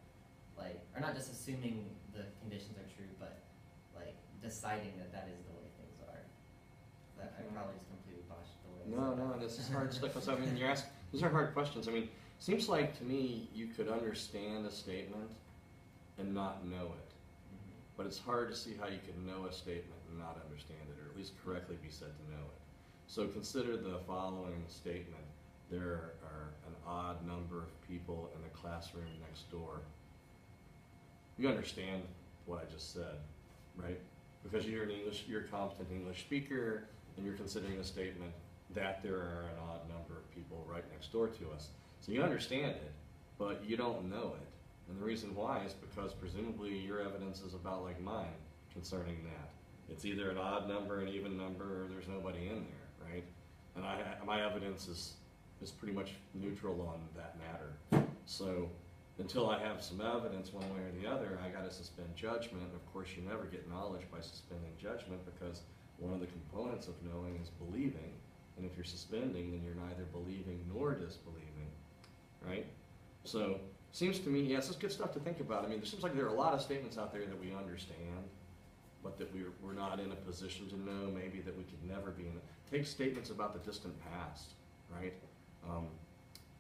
like, or not just assuming the conditions are true, but like deciding that that is the way things are. That I probably just completely botched the way I No, said no, that. this is hard stuff, 'cause I mean, these are hard questions. I mean, seems like to me you could understand a statement and not know it. Mhm. But it's hard to see how you can know a statement and not understand it, or at least correctly be said to know it. So consider the following statement. There are an odd number of people in the classroom next door. You understand what I just said, right? Because you're a competent English speaker, and you're considering a statement that there are an odd number of people right next door to us. So you understand it, but you don't know it. And the reason why is because presumably your evidence is about like mine concerning that. It's either an odd number, an even number, or there's nobody in there, right? And my evidence is pretty much neutral on that matter. So until I have some evidence one way or the other, I gotta suspend judgment. Of course, you never get knowledge by suspending judgment, because one of the components of knowing is believing. And if you're suspending, then you're neither believing nor disbelieving, right? So, seems to me, yeah, it's just good stuff to think about. I mean, there seems like there are a lot of statements out there that we understand, but that we're not in a position to know, maybe that we could never be in it. Take statements about the distant past, right?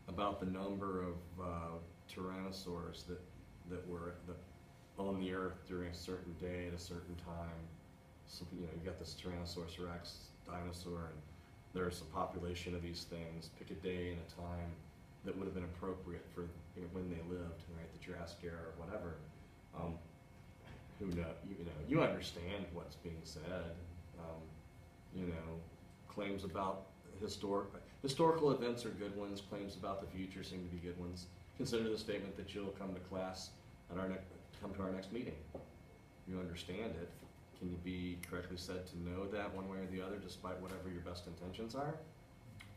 About the number of tyrannosaurs that were on the earth during a certain day at a certain time. So, you know, you've got this Tyrannosaurus rex dinosaur, and there's a population of these things. Pick a day and a time that would have been appropriate for, you know, when they lived, right? The Jurassic era or whatever. Who know? You understand what's being said. You know, claims about historical events are good ones. Claims about the future seem to be good ones. Consider the statement that you'll come to class at come to our next meeting. You understand it. Can you be correctly said to know that one way or the other, despite whatever your best intentions are?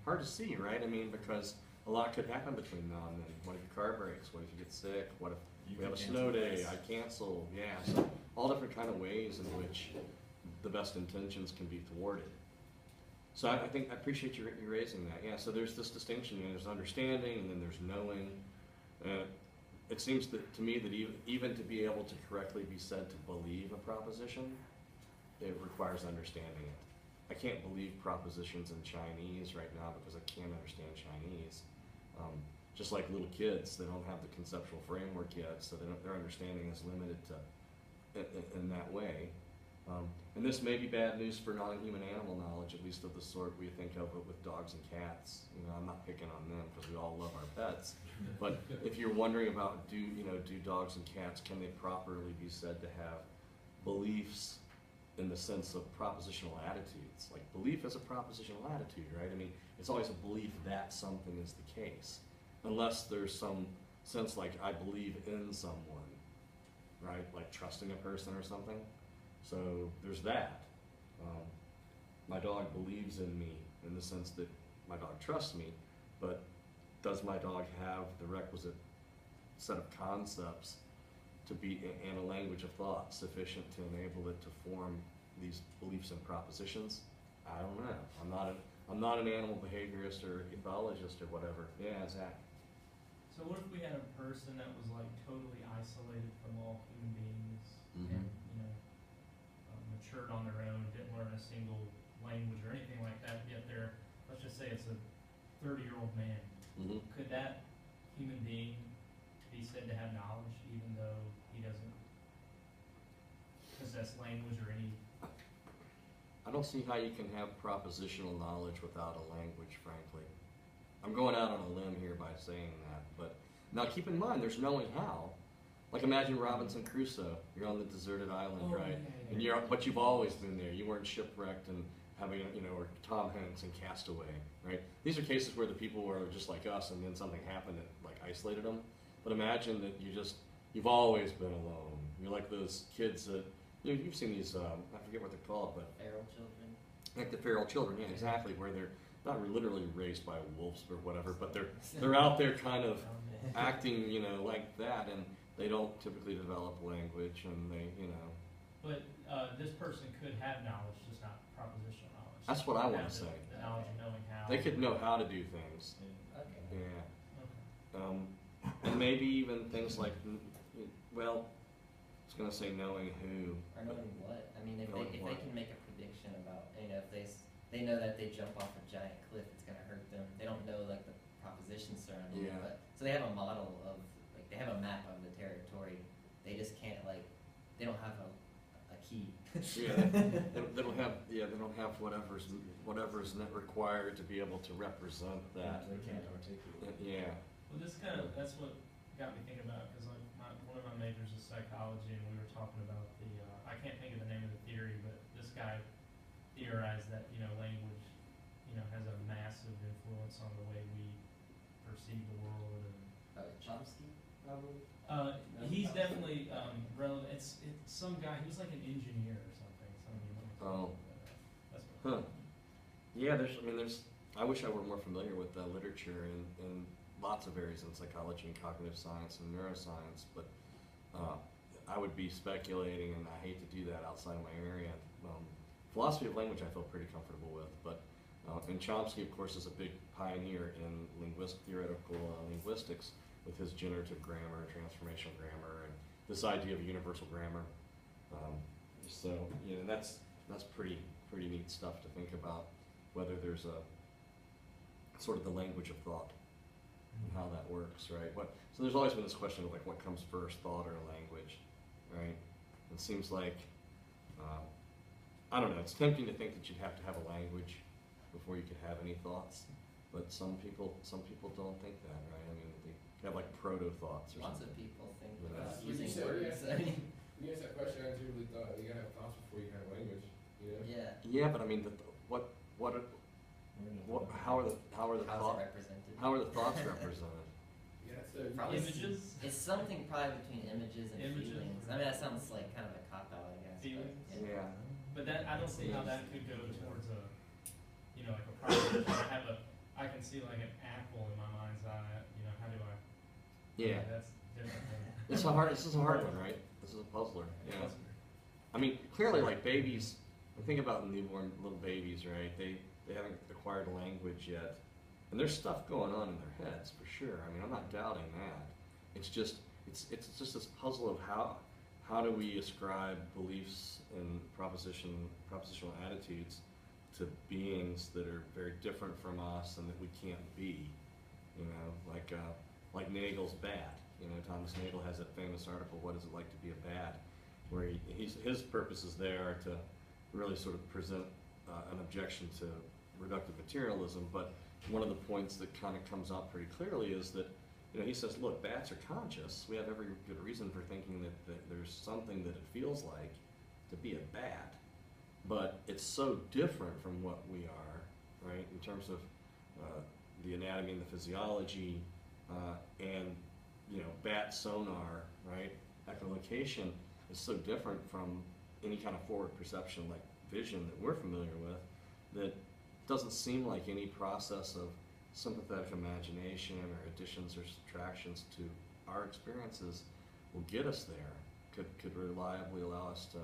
Hard to see, right? I mean, because a lot could happen between now and then. What if your car breaks? What if you get sick? What if we have a snow day? I cancel. Yeah, so all different kind of ways in which the best intentions can be thwarted. So I think I appreciate you raising that. Yeah, so there's this distinction. You know, there's understanding, and then there's knowing. It seems to me that even to be able to correctly be said to believe a proposition, it requires understanding it. I can't believe propositions in Chinese right now because I can't understand Chinese. Just like little kids, they don't have the conceptual framework yet, so their understanding is limited to in that way. And this may be bad news for non-human animal knowledge, at least of the sort we think of it with dogs and cats. You know, I'm not picking on them because we all love our pets. But if you're wondering about do dogs and cats, can they properly be said to have beliefs in the sense of propositional attitudes? Like, belief is a propositional attitude, right? I mean, it's always a belief that something is the case, unless there's some sense like I believe in someone, right? Like trusting a person or something. So there's that. My dog believes in me in the sense that my dog trusts me, but does my dog have the requisite set of concepts to be in a language of thought sufficient to enable it to form these beliefs and propositions? I don't know. I'm not an animal behaviorist or ethologist or whatever. Yeah, Zach. So what if we had a person that was like totally isolated from all human beings and, you know, matured on their own, didn't learn a single language or anything like that, yet they're, let's just say it's a 30-year-old man. Could that human being be said to have knowledge even though he doesn't possess language or any? I don't see how you can have propositional knowledge without a language, frankly. I'm going out on a limb here by saying that, but now keep in mind, there's knowing how. Like imagine Robinson Crusoe. You're on the deserted island, right? Yeah. And but you've always been there. You weren't shipwrecked and having, or Tom Hanks in Castaway, right? These are cases where the people were just like us, and then something happened that like isolated them. But imagine that you've always been alone. You're like those kids that you've seen these. I forget what they're called, but Feral children. like the feral children, yeah, exactly, where they're not literally raised by wolves or whatever, but they're out there kind of acting, like that, and they don't typically develop language, and they. But this person could have knowledge, just not propositional knowledge. That's what I want to Have say. The knowledge of knowing how. They could know how to do things. Okay. Yeah. Okay. And maybe even things like, well, I was going to say knowing who. Or knowing what? I mean, if Knowing they what? can make a prediction about, if they know that they jump off a giant cliff, it's going to hurt them. They don't know like the propositions surrounding it, Yeah. but so they have a model of like they have a map of the territory. They just can't they don't have a key. Yeah, they don't have whatever's not required to be able to represent that. They can't articulate. Yeah. Well, that's what got me thinking about it, because like one of my majors is psychology, and we were talking about I can't think of the name of the theory, but this guy theorized that language has a massive influence on the way we perceive the world probably? He's definitely relevant. It's some guy. He was like an engineer or something. Oh. That's what. Huh. Yeah, I wish I were more familiar with literature in lots of areas in psychology and cognitive science and neuroscience, but I would be speculating, and I hate to do that outside of my area. Philosophy of language I feel pretty comfortable with, but and Chomsky, of course, is a big pioneer in theoretical linguistics with his generative grammar, transformational grammar, and this idea of universal grammar. So that's pretty neat stuff to think about, whether there's a sort of the language of thought and how that works, right? So there's always been this question of like, what comes first, thought or language, right? It seems like, I don't know, it's tempting to think that you'd have to have a language before you could have any thoughts, but some people don't think that, right? I mean, they have like proto-thoughts or Lots something. of people think Yeah. about When you using said- words. When you asked that question, I really thought you gotta have thoughts before you can have language, you know? Yeah. Yeah, but I mean, how are the How's it thoughts represented? represented? Yeah, so Probably Images. It's something probably between images and Images. feelings. I mean, that sounds like kind of a cop out, I guess. but, Feelings. Yeah. But that I don't see how that could go towards a, like a proposition. I can see like an apple in my mind's eye. How do I? Yeah. That's different than. This is a hard one, right? This is a puzzler. Yeah. I mean, clearly, like babies, I think about newborn little babies, right? They haven't acquired language yet, and there's stuff going on in their heads for sure. I mean, I'm not doubting that. It's just this puzzle of how do we ascribe beliefs and propositional attitudes to beings that are very different from us and that we can't be. Like Nagel's bat. Thomas Nagel has that famous article, "What is it like to be a bat?" where his purposes there are to really sort of present an objection to reductive materialism, but one of the points that kind of comes out pretty clearly is that he says, look, bats are conscious. We have every good reason for thinking that there's something that it feels like to be a bat, but it's so different from what we are, right, in terms of the anatomy and the physiology, and bat sonar, right, echolocation is so different from any kind of forward perception like vision that we're familiar with, that doesn't seem like any process of sympathetic imagination or additions or subtractions to our experiences will get us there, could reliably allow us to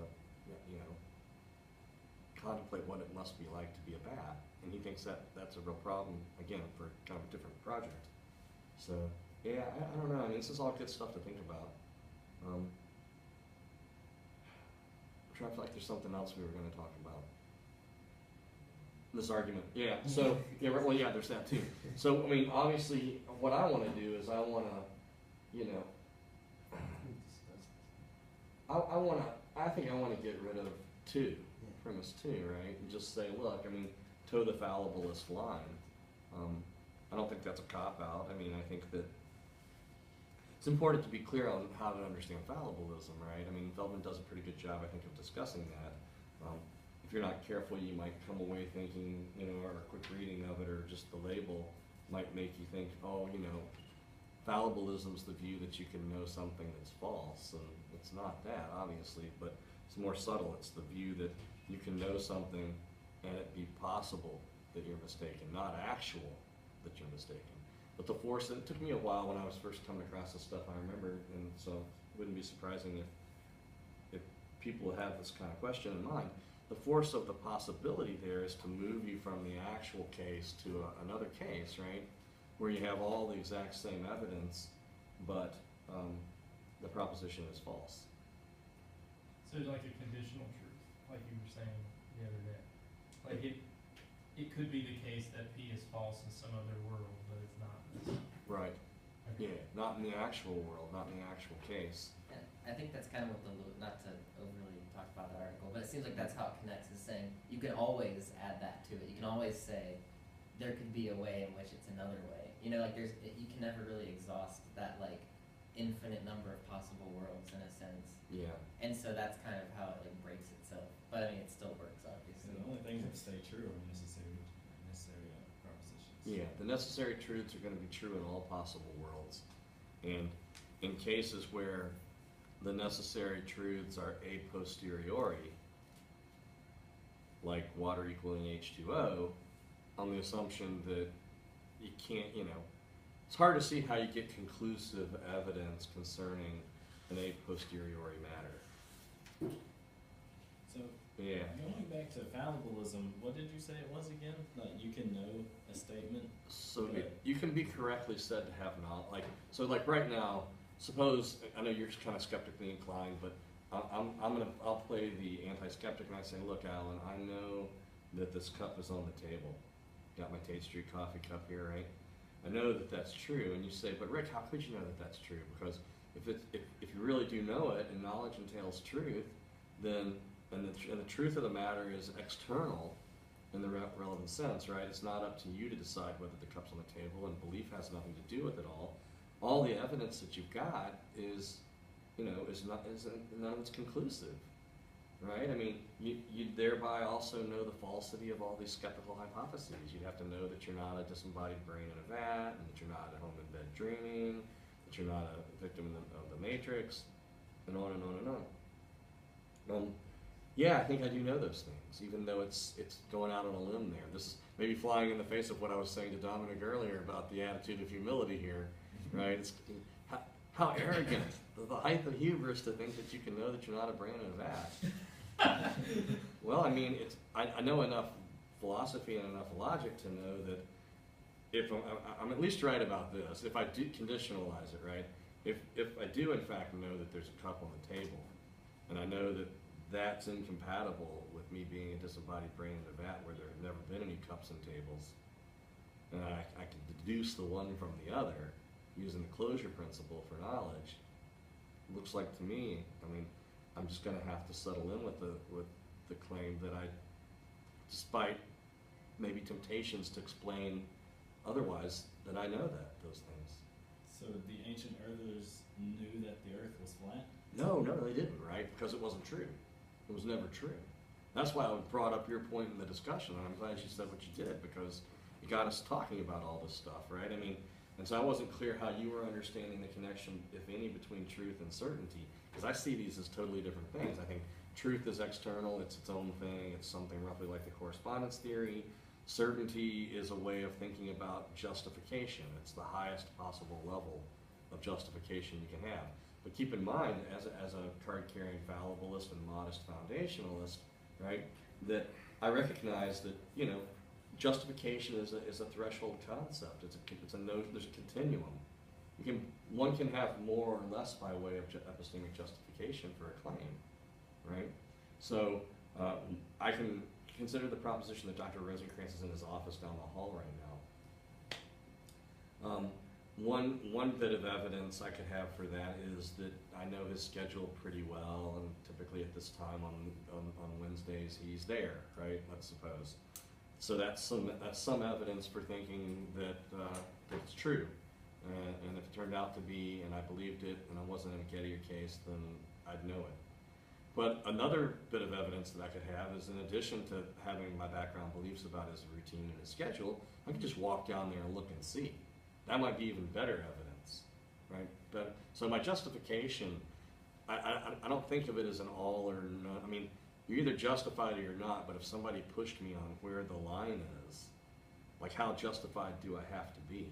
contemplate what it must be like to be a bat. And he thinks that that's a real problem, again, for kind of a different project. So yeah, I don't know. I mean, this is all good stuff to think about. I'm trying to feel like there's something else we were going to talk about. This argument, yeah. So yeah, well, yeah, there's that too. So I mean, obviously, what I want to do is I want to, I think I want to get rid of premise two, right? And just say, look, I mean, toe the fallibilist line. I don't think that's a cop out. I mean, I think that it's important to be clear on how to understand fallibilism, right? I mean, Feldman does a pretty good job, I think, of discussing that. If you're not careful, you might come away thinking, or a quick reading of it, or just the label might make you think, oh, fallibilism's the view that you can know something that's false, and it's not that, obviously, but it's more subtle. It's the view that you can know something and it be possible that you're mistaken, not actual that you're mistaken. But the force, it took me a while when I was first coming across this stuff, I remember, and so it wouldn't be surprising if people have this kind of question in mind. The force of the possibility there is to move you from the actual case to another case, right, where you have all the exact same evidence, but the proposition is false. So like a conditional truth, like you were saying the other day. Like it could be the case that P is false in some other world, but it's not. Right. Okay. Yeah, not in the actual world, not in the actual case. And I think that's kind of what not to overly talk about the article, but it seems like that's how it connects, is saying you can always add that to it. You can always say there could be a way in which it's another way. Like you can never really exhaust that like infinite number of possible worlds in a sense. Yeah. And so that's kind of how it like breaks itself. But I mean, it still works, obviously. So the only things that stay true are necessary propositions. Yeah, the necessary truths are going to be true in all possible worlds. And in cases where the necessary truths are a posteriori, like water equaling H2O, on the assumption that you can't, it's hard to see how you get conclusive evidence concerning an a posteriori matter. So, Yeah. going back to fallibilism, what did you say it was again? That you can know a statement? So you can be correctly said to have knowledge. Like right now, suppose, I know you're kind of skeptically inclined, but I'll play the anti-skeptic and I say, look, Alan, I know that this cup is on the table. Got my Tate Street coffee cup here, right? I know that that's true. And you say, but Rick, how could you know that that's true? Because if you really do know it and knowledge entails truth, then and the truth of the matter is external in the relevant sense, right? It's not up to you to decide whether the cup's on the table, and belief has nothing to do with it all. All the evidence that you've got is none of it's conclusive, right? I mean, you thereby also know the falsity of all these skeptical hypotheses. You'd have to know that you're not a disembodied brain in a vat, and that you're not at home in bed dreaming, that you're not a victim of the Matrix, and on and on and on. Yeah, I think I do know those things, even though it's going out on a limb there. This is maybe flying in the face of what I was saying to Dominic earlier about the attitude of humility here, right? It's how arrogant, the height of hubris to think that you can know that you're not a brain in a vat. Well, I mean, I know enough philosophy and enough logic to know that if I'm at least right about this, if I do conditionalize it, right? If I do in fact know that there's a cup on the table, and I know that that's incompatible with me being a disembodied brain in a vat where there have never been any cups and tables, and I can deduce the one from the other using the closure principle for knowledge. Looks like to me, I mean, I'm just going to have to settle in with the claim that despite maybe temptations to explain otherwise, that I know those things. So the ancient earthers knew that the earth was flat? No, they didn't, right? Because it wasn't true. It was never true. That's why I brought up your point in the discussion, and I'm glad you said what you did, because it got us talking about all this stuff, right? I mean, and so I wasn't clear how you were understanding the connection, if any, between truth and certainty, because I see these as totally different things. I think truth is external, it's its own thing, it's something roughly like the correspondence theory. Certainty is a way of thinking about justification. It's the highest possible level of justification you can have. But keep in mind, as a card-carrying fallibilist and modest foundationalist, right, that I recognize that, justification is a threshold concept. There's a continuum. One can have more or less by way of epistemic justification for a claim, right? So I can consider the proposition that Dr. Rosencrantz is in his office down the hall right now. One bit of evidence I could have for that is that I know his schedule pretty well, and typically at this time on Wednesdays he's there, right? Let's suppose. So that's some evidence for thinking that it's true, and if it turned out to be, and I believed it, and I wasn't in a Gettier case, then I'd know it. But another bit of evidence that I could have is, in addition to having my background beliefs about his routine and his schedule, I could just walk down there and look and see. That might be even better evidence, right? But so my justification, I don't think of it as an all or none. I mean, you're either justified or you're not, but if somebody pushed me on where the line is, like how justified do I have to be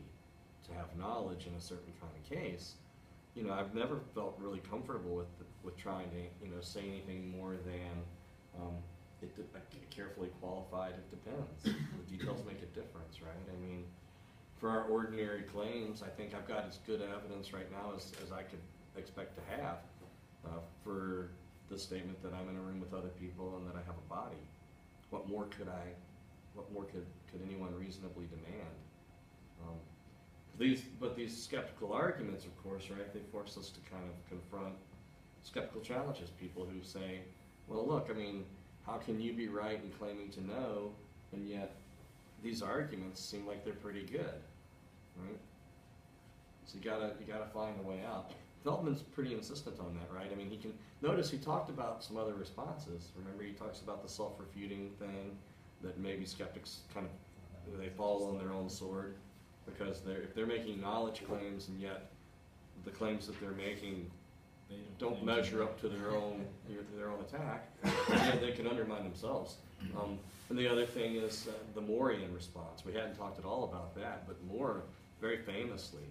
to have knowledge in a certain kind of case, I've never felt really comfortable with trying to say anything more than carefully qualified. It depends. The details make a difference, right? I mean, for our ordinary claims, I think I've got as good evidence right now as I could expect to have for the statement that I'm in a room with other people and that I have a body. What more could anyone reasonably demand? But these skeptical arguments, of course, right, they force us to kind of confront skeptical challenges. People who say, well, look, I mean, how can you be right in claiming to know, and yet these arguments seem like they're pretty good, right? So you gotta find a way out. Feldman's pretty insistent on that, right? I mean, notice he talked about some other responses. Remember, he talks about the self-refuting thing, that maybe skeptics they fall on their own sword, because if they're making knowledge claims and yet the claims that they're making They don't think measure you're- up to their own attack, yeah, they can undermine themselves. And the other thing is the Moorian response. We hadn't talked at all about that, but Moore very famously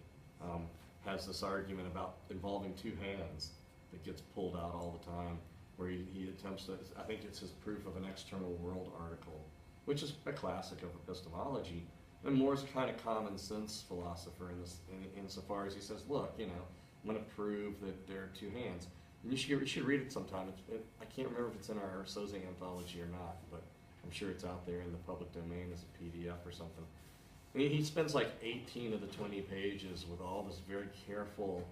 has this argument about involving two hands that gets pulled out all the time, where he attempts to, I think it's his proof of an external world article, which is a classic of epistemology. And Moore's kind of common sense philosopher insofar as he says, look, you know, I'm going to prove that there are two hands. And you should read it sometime. I can't remember if it's in our Soze anthology or not, but I'm sure it's out there in the public domain as a PDF or something. And he spends like 18 of the 20 pages with all this very careful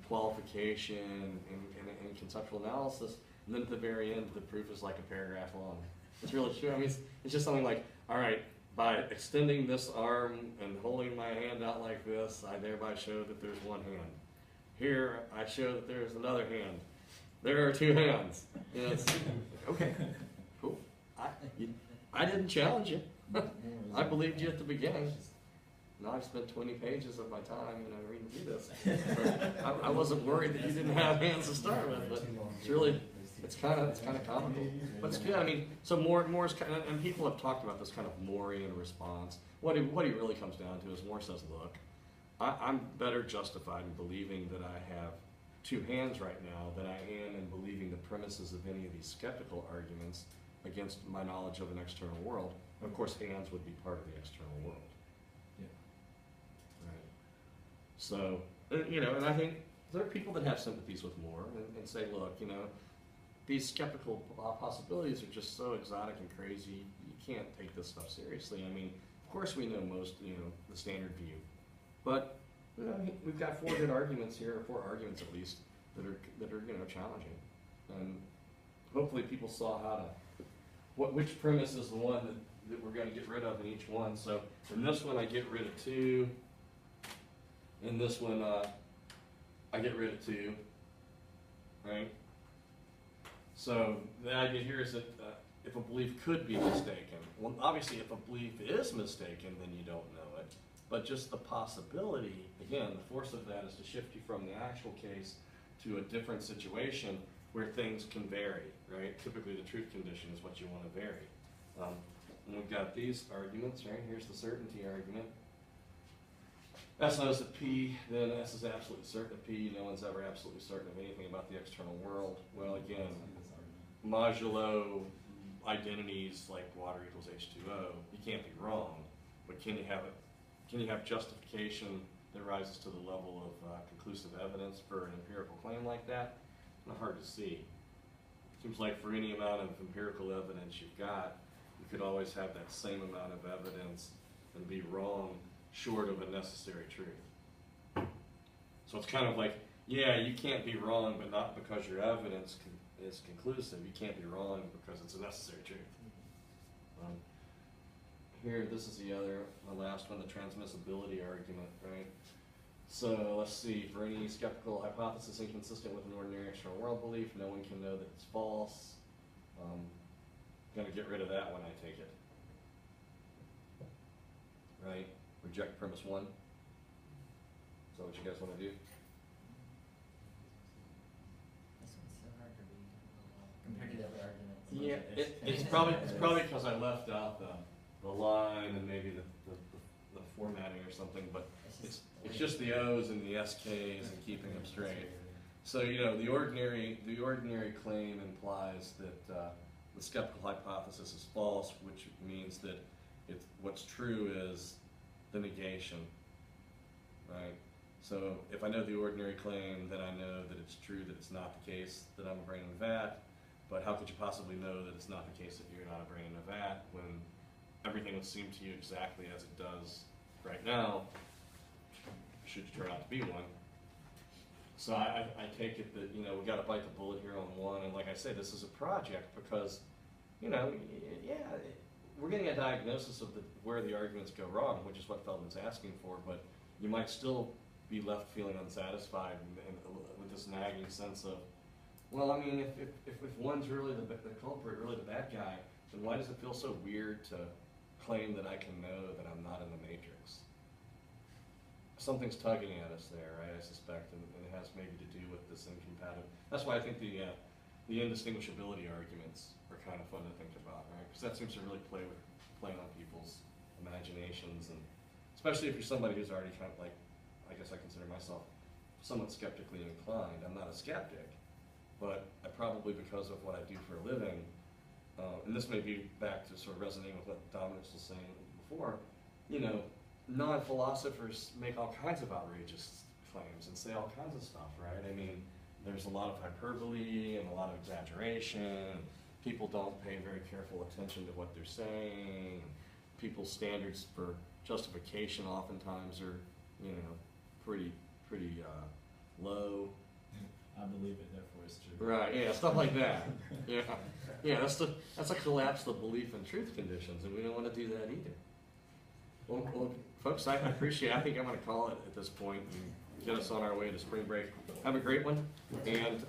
qualification and conceptual analysis. And then at the very end, the proof is like a paragraph long. It's really true. I mean, it's just something like, all right, by extending this arm and holding my hand out like this, I thereby show that there's one hand. Here, I show that there's another hand. There are two hands. You know, it's, okay, cool. I didn't challenge you. I believed you at the beginning. Now I've spent 20 pages of my time, you know, reading through this. I wasn't worried that you didn't have hands to start with, but it's really, it's kind of comical. But it's good. I mean, so Moore's kind of, and people have talked about this kind of Moorean response. What he really comes down to is Moore says, look, I'm better justified in believing that I have two hands right now than I am in believing the premises of any of these skeptical arguments against my knowledge of an external world. And of course, hands would be part of the external world. Yeah. Right. So, you know, and I think there are people that have sympathies with Moore and say, look, you know, these skeptical possibilities are just so exotic and crazy, you can't take this stuff seriously. I mean, of course we know most, you know, the standard view. But you know, we've got four good arguments here, or four arguments at least, that are you know, challenging. And hopefully people saw how to, which premise is the one that we're going to get rid of in each one. So in this one I get rid of two. In this one I get rid of two. Right? So the idea here is that if a belief could be mistaken, well obviously if a belief is mistaken then you don't know it. But just the possibility, again, the force of that is to shift you from the actual case to a different situation where things can vary, right? Typically the truth condition is what you want to vary. And we've got these arguments, right? Here's the certainty argument. S knows that P, then S is absolutely certain of P. No one's ever absolutely certain of anything about the external world. Well, again, modulo identities like water equals H2O, you can't be wrong, but can you have justification that rises to the level of conclusive evidence for an empirical claim like that? Not hard to see. Seems like for any amount of empirical evidence you've got, you could always have that same amount of evidence and be wrong short of a necessary truth. So it's kind of like, yeah, you can't be wrong, but not because your evidence is conclusive. You can't be wrong because it's a necessary truth. Here, this is the last one, the transmissibility argument, right? So let's see, for any skeptical hypothesis inconsistent with an ordinary external world belief, no one can know that it's false. Gonna get rid of that one, I take it. Right? Reject premise one. Is that what you guys want to do? This one's so hard to read compared to the other arguments. Yeah, it's probably because I left out the line and maybe the formatting or something, but it's just the O's and the SK's and keeping them straight. So you know the ordinary claim implies that the skeptical hypothesis is false, which means that what's true is the negation, right? So if I know the ordinary claim, then I know that it's true that it's not the case that I'm a brain in a vat. But how could you possibly know that it's not the case that you're not a brain in a vat when everything would seem to you exactly as it does right now, should you turn out to be one? So I take it that, you know, we got to bite the bullet here on one, and like I say, this is a project because, you know, yeah, we're getting a diagnosis of where the arguments go wrong, which is what Feldman's asking for, but you might still be left feeling unsatisfied and with this nagging sense of, well, I mean, if one's really the culprit, really the bad guy, then why does it feel so weird to claim that I can know that I'm not in the matrix? something's tugging at us there, right, I suspect, and it has maybe to do with this incompatible. That's why I think the indistinguishability arguments are kind of fun to think about, right? Because that seems to really play on people's imaginations, and especially if you're somebody who's already kind of like, I guess I consider myself somewhat skeptically inclined. I'm not a skeptic, but I probably, because of what I do for a living, and this may be back to sort of resonating with what Dominic was saying before, you know, non-philosophers make all kinds of outrageous claims and say all kinds of stuff, right? I mean, there's a lot of hyperbole and a lot of exaggeration. People don't pay very careful attention to what they're saying. People's standards for justification oftentimes are, you know, pretty low. I believe it, therefore it's true. Right, yeah, stuff like that. Yeah, yeah, that's a collapse of belief in truth conditions, and we don't want to do that either. Well, folks, I appreciate it. I think I'm going to call it at this point and get us on our way to spring break. Have a great one, and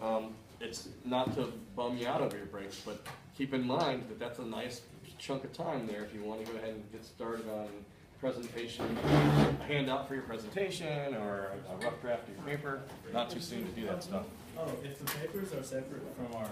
it's not to bum you out over your breaks, but keep in mind that that's a nice chunk of time there if you want to go ahead and get started on presentation, a handout for your presentation, or a rough draft of your paper. Not too soon to do that stuff. Oh, if the papers are separate from our